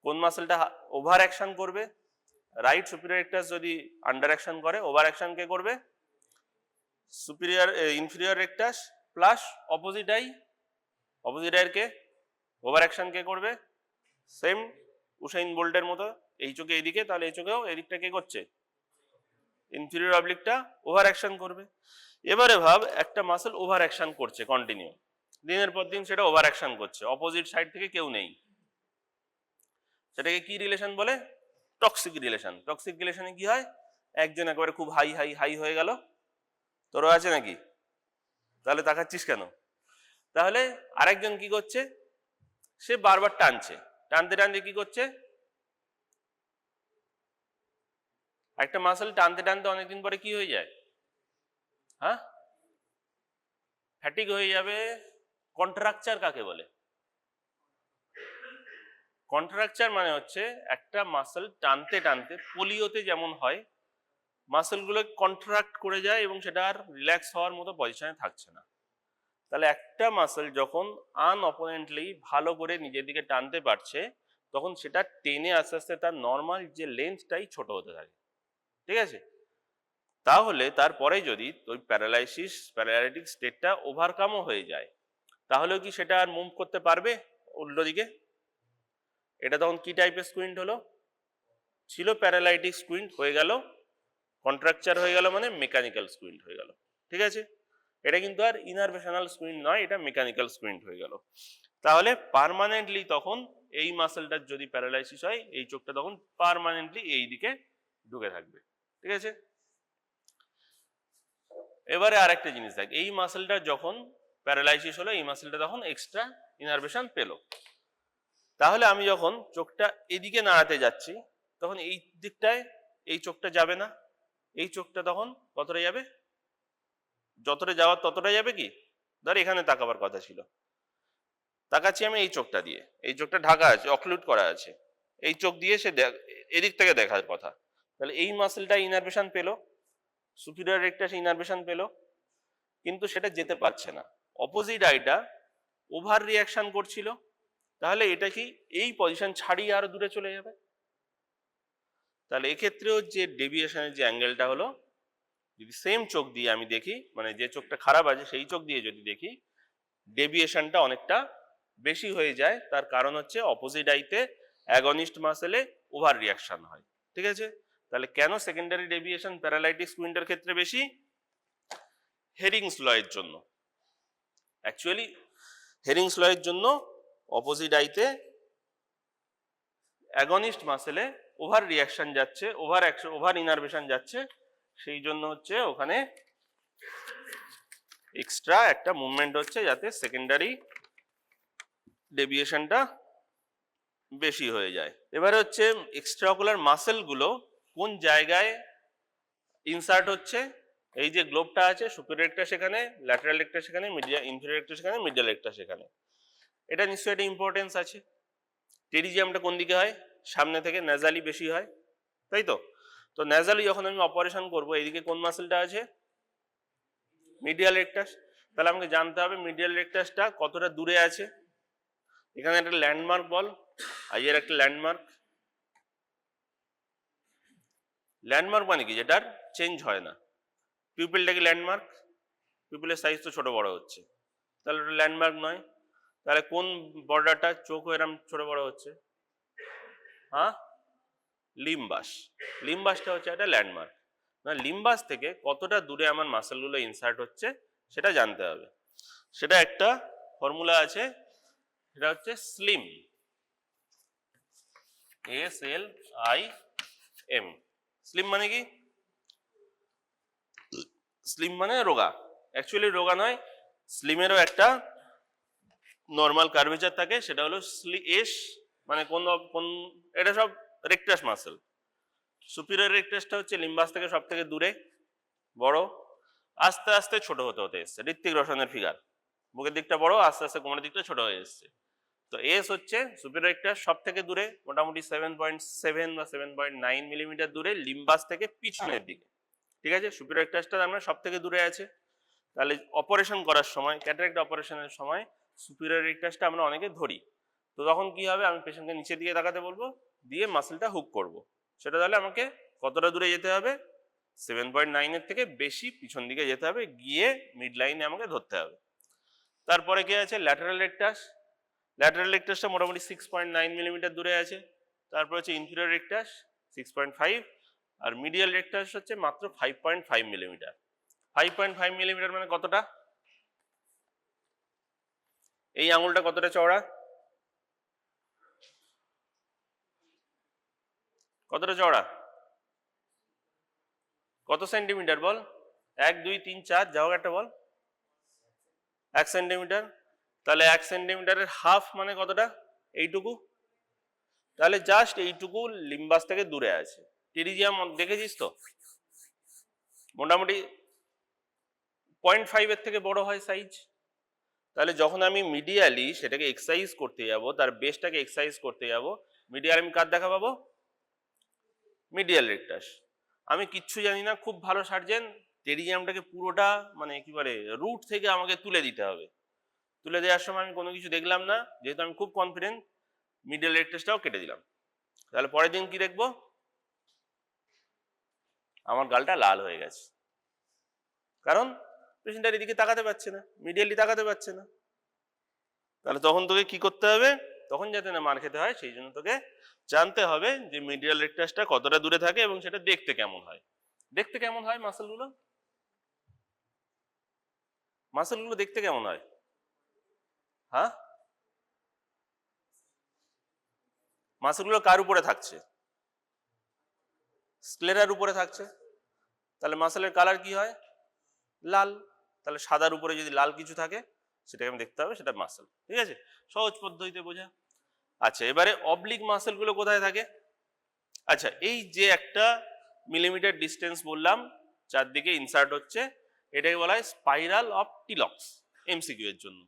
কোন মাসেলটা ওভার অ্যাকশন করবে? রাইট সুপিরিয়র রেকটাস যদি আন্ডার অ্যাকশন করে, ওভার অ্যাকশন কে করবে? Superior inferior rectus plus opposite I. Opposite আইয়ের কে ওভার অ্যাকশন কে করবে? সেম উসাইন বোল্টের মতো, এই চোখে এইদিকে, তাহলে এই চোখেও এদিকটা কে করছে? ইনফিরিয়র অবলিকটা ওভার অ্যাকশন করবে। এবারে ভাব একটা মাসেল ওভার অ্যাকশন করছে কন্টিনিউ, দিনের পর দিন সেটা ওভার অ্যাকশন করছে, অপোজিট সাইড থেকে কেউ নেই, সেটাকে কি রিলেশন বলে? Toxic relation. টক্সিক রিলেশনে কি হয়? একজন একেবারে খুব হাই হাই হাই হয়ে গেল, তোরও আছে নাকি? তাহলে তাকাচ্ছিস কেন? তাহলে আরেকজন কি করছে? সে বারবার টানছে, টানতে টানতে কি করছে? একটা মাসেল টানতে টানতে অনেকদিন পরে কি হয়ে যায়? হ্যাঁ, ফ্যাটিক হয়ে যাবে। কন্ট্রাকচার কাকে বলে? কন্ট্রাকচার মানে হচ্ছে একটা মাসেল টানতে টানতে, পোলিওতে যেমন হয়, মাসেলগুলো কন্ট্রাক্ট করে যায় এবং সেটা আর রিল্যাক্স হওয়ার মতো পজিশনে থাকছে না। তাহলে একটা মাসেল যখন আনঅপোনেন্টলি ভালো করে নিজের দিকে টানতে পারছে, তখন সেটা টেনে আস্তে আস্তে তার নর্মাল যে লেন্থটাই ছোট হতে থাকে, ঠিক আছে। তাহলে তারপরে যদি ওই প্যারালাইটিক স্টেটটা ওভারকামও হয়ে যায়, তাহলেও কি সেটা আর মুভ করতে পারবে উল্টো দিকে? এটা তখন কি টাইপের স্কুইন্ট হলো? ছিল প্যারালাইটিক স্কুইন্ট, হয়ে গেল কন্ট্রাকচার, হয়ে গেল মানে মেকানিক্যাল স্কুইন্ট হয়ে গেল, ঠিক আছে। এটা কিন্তু আর ইনারভেশনাল স্কুইন্ট নয়, এটা মেকানিক্যাল স্কুইন্ট হয়ে গেল। তাহলে পার্মানেন্টলি তখন এই মাসেলটার যদি প্যারালাইসিস হয়, এই চোখটা তখন পার্মানেন্টলি এই দিকে ঢুকে থাকবে, ঠিক আছে। এবারে আরেকটা জিনিস দেখ, এই মাসেলটা যখন প্যারালাইসিস হলো, এই মাসেলটা তখন এক্সট্রা ইনারভেশন পেলো, তাহলে আমি যখন চোখটা এদিকে নাড়াতে যাচ্ছি তখন এই দিকটায় এই চোখটা যাবে না, এই চোখটা তখন কতটা যাবে? যতটা যাওয়ার ততটা যাবে। কি ধর এখানে তাকাবার কথা ছিল, তাকাচ্ছি আমি এই চোখটা দিয়ে, এই চোখটা ঢাকা আছে, অক্লুড করা আছে, এই চোখ দিয়ে সে এদিক থেকে দেখার কথা, তাহলে এই মাসেলটা ইনারভেশন পেলো, সুপিরিয়র রেকটাস ইনারভেশন পেলো, কিন্তু সেটা যেতে পারছে না, অপোজিট আইটা ওভার রিয়াকশন করছিল, তাহলে এটা কি এই পজিশন ছাড়িয়ে আরো দূরে চলে যাবে। তাহলে এক্ষেত্রেও যে ডেভিয়েশনের যে অ্যাঙ্গেলটা হলো, যদি সেম চোখ দিয়ে আমি দেখি, মানে যে চোখটা খারাপ আছে সেই চোখ দিয়ে যদি দেখি, ডেভিয়েশনটা অনেকটা বেশি হয়ে যায়। তার কারণ হচ্ছে অপোজিট আইতে অ্যাগনিস্ট মাসেলে ওভার রিয়াকশন হয়, ঠিক আছে। তাহলে কেন সেকেন্ডারি ডেভিয়েশন প্যারালাইটিক স্কুইন্টের ক্ষেত্রে বেশি? হেরিংস ল এর জন্য। অ্যাকচুয়ালি হেরিংস ল এর জন্য অপোজিট আইতে অ্যাগনিস্ট মাসেলে ওভার রিয়াকশন যাচ্ছে, ওভার ইনারভেশন যাচ্ছে, সেই জন্য হচ্ছে ওখানে এক্সট্রা একটা মুভমেন্ট হচ্ছে যাতে সেকেন্ডারি ডেভিয়েশনটা বেশি হয়ে যায়। এবারে হচ্ছে এক্সট্রাঅকুলার মাসেলগুলো কোন জায়গায় ইনসার্ট হচ্ছে, এই যে গ্লোবটা আছে, সুপিরিয়র একটা সেখানে, ল্যাটারাল একটা সেখানে, ইনফেরিয়র একটা সেখানে, মিডিয়াল একটা সেখানে। এটা নিশ্চয়ই একটা ইম্পর্টেন্স আছে। টেরিজিয়ামটা কোন দিকে হয়? সামনে থেকে, ন্যাজালি বেশি হয়, তাই তো? তো ন্যাজালি যখন আমি অপারেশন করব, এইদিকে কোন মাসেলটা আছে? Medial rectus. তাহলে আমাকে জানতে হবে মিডিয়াল রেকটাসটা কতটা দূরে আছে। এখানে একটা ল্যান্ডমার্ক বল, আইয়ের একটা ল্যান্ডমার্ক। ল্যান্ডমার্ক মানে কি? যেটার চেঞ্জ হয় না। পিউপিলটা কি ল্যান্ডমার্ক? পিউপিলের সাইজ তো ছোট বড় হচ্ছে, তাহলে ওটা ল্যান্ডমার্ক নয়। তাহলে কোন বর্ডারটা চোখ এরম ছোট বড় হচ্ছে? হ্যাঁ, লিম্বাস। লিম্বাসটা হচ্ছে একটা ল্যান্ডমার্ক। না, লিম্বাস থেকে কতটা দূরে আমার মাসেলগুলো ইনসার্ট হচ্ছে সেটা জানতে হবে। সেটা একটা ফর্মুলা আছে, সেটা হচ্ছে স্লিম, SLIM। স্লিম মানে কি? স্লিম মানে রোগা। অ্যাকচুয়ালি রোগা নয়, স্লিমেরও একটা নর্মাল কার্ভেচার থাকে, সেটা হলো এস, মানে কোন এটা সব রেকটাস মাসেল। সুপিরিয়র রেকটাসটা হচ্ছে লিম্বাস থেকে সব থেকে দূরে, বড়, আস্তে আস্তে ছোট হতে হতে এসছে। ঋত্বিক রোশনের ফিগার, বুকের দিকটা বড়, আস্তে আস্তে কোমরের দিকটা ছোট হয়ে এসছে। তো এস হচ্ছে সুপিরিয়র রেকটাস, সব থেকে দূরে, মোটামুটি 7.7 বা 7.9 মিলিমিটার দূরে লিম্বাস থেকে পিছনের দিকে, ঠিক আছে? সুপিরিয়র রেকটাসটা আমরা সব থেকে দূরে আছে। তাহলে অপারেশন করার সময়, ক্যাটারাক্ট অপারেশনের সময় সুপিরিয়র রেকটাসটা আমরা অনেকে ধরি। তো তখন কি হবে? আমি পেশেন্টকে নিচে দিকে তাকাতে বলবো, দিয়ে মাসেলটা হুক করব। সেটা তাহলে আমাকে কতটা দূরে যেতে হবে? 7.9 এর থেকে বেশি পিছন দিকে যেতে হবে, গিয়ে মিড লাইনে আমাকে ধরতে হবে। তারপরে কি আছে? Lateral rectus. ল্যাটারাল রেকটাসটা মোটামুটি 6.9 মিলিমিটার দূরে আছে। তারপর হচ্ছে ইনফিরিয়র রেকটাস 6.5, আর মিডিয়াল রেকটাস হচ্ছে মাত্র 5.5 মিলিমিটার। 5.5 মিলিমিটার মানে কতটা? এই আঙুলটা কতটা চওড়া? কতটা চওড়া? কত সেন্টিমিটার বল? 1 2 3 4, যাও একটা বল। 1 সেন্টিমিটার। তাহলে 1 সেন্টিমিটারের হাফ মানে কতটা? এইটুকু। তাহলে জাস্ট এইটুকু লিম্বাস থেকে দূরে আছে। টেরিজিয়াম দেখেছিস তো, মোটামুটি 0.5 এর থেকে বড় হয় সাইজ। তাহলে যখন আমি মিডিয়ালি সেটাকে এক্সারসাইজ করতে যাব, তার বেসটাকে এক্সারসাইজ করতে যাব, মিডিয়াল আমি কার দেখা পাবো? Medial rectus. আমি কিচ্ছু জানি না, খুব ভালো সার্জেন, টেরিজিয়ামটাকে পুরোটা মানে কি বলে রুট থেকে আমাকে তুলে দিতে হবে। তুলে দেওয়ার সময় আমি কোনো কিছু দেখলাম না, যেহেতু আমি খুব কনফিডেন্ট, মিডিয়াল রেকটাসটাও কেটে দিলাম। তাহলে পরের দিন কি দেখবো? আমার গালটা লাল হয়ে গেছে, কারণ পেশেন্টার এদিকে তাকাতে পারছে না, মিডিয়ালি তাকাতে পারছে না। তাহলে তখন তোকে কি করতে হবে? তখন যাতে না মার খেতে হয়, সেই জন্য তোকে জানতে হবে যে মিডিয়াল রেকটাসটা কতটা দূরে থাকে এবং সেটা দেখতে কেমন হয়। দেখতে কেমন হয় মাসেলগুলো? মাসেলগুলো দেখতে কেমন হয়? হ্যাঁ, মাসেলগুলো কার উপরে থাকছে? স্ক্লেরার উপরে থাকছে। তাহলে মাসেলের কালার কি হয়? লাল। তাহলে সাদার উপরে যদি লাল কিছু থাকে, সেটাকে আমি দেখতে হবে, সেটা মাসেল। ঠিক আছে, সহজ পদ্ধতিতে বোঝা। আচ্ছা, এবারে অবলিক মাসেলগুলো কোথায় থাকে? আচ্ছা, এই যে একটা মিলিমিটার ডিস্টেন্স বললাম চারদিকে ইনসার্ট হচ্ছে, এটাকে বলা হয় স্পাইরাল অফ টিলক্স, এমসিকিউ এর জন্য।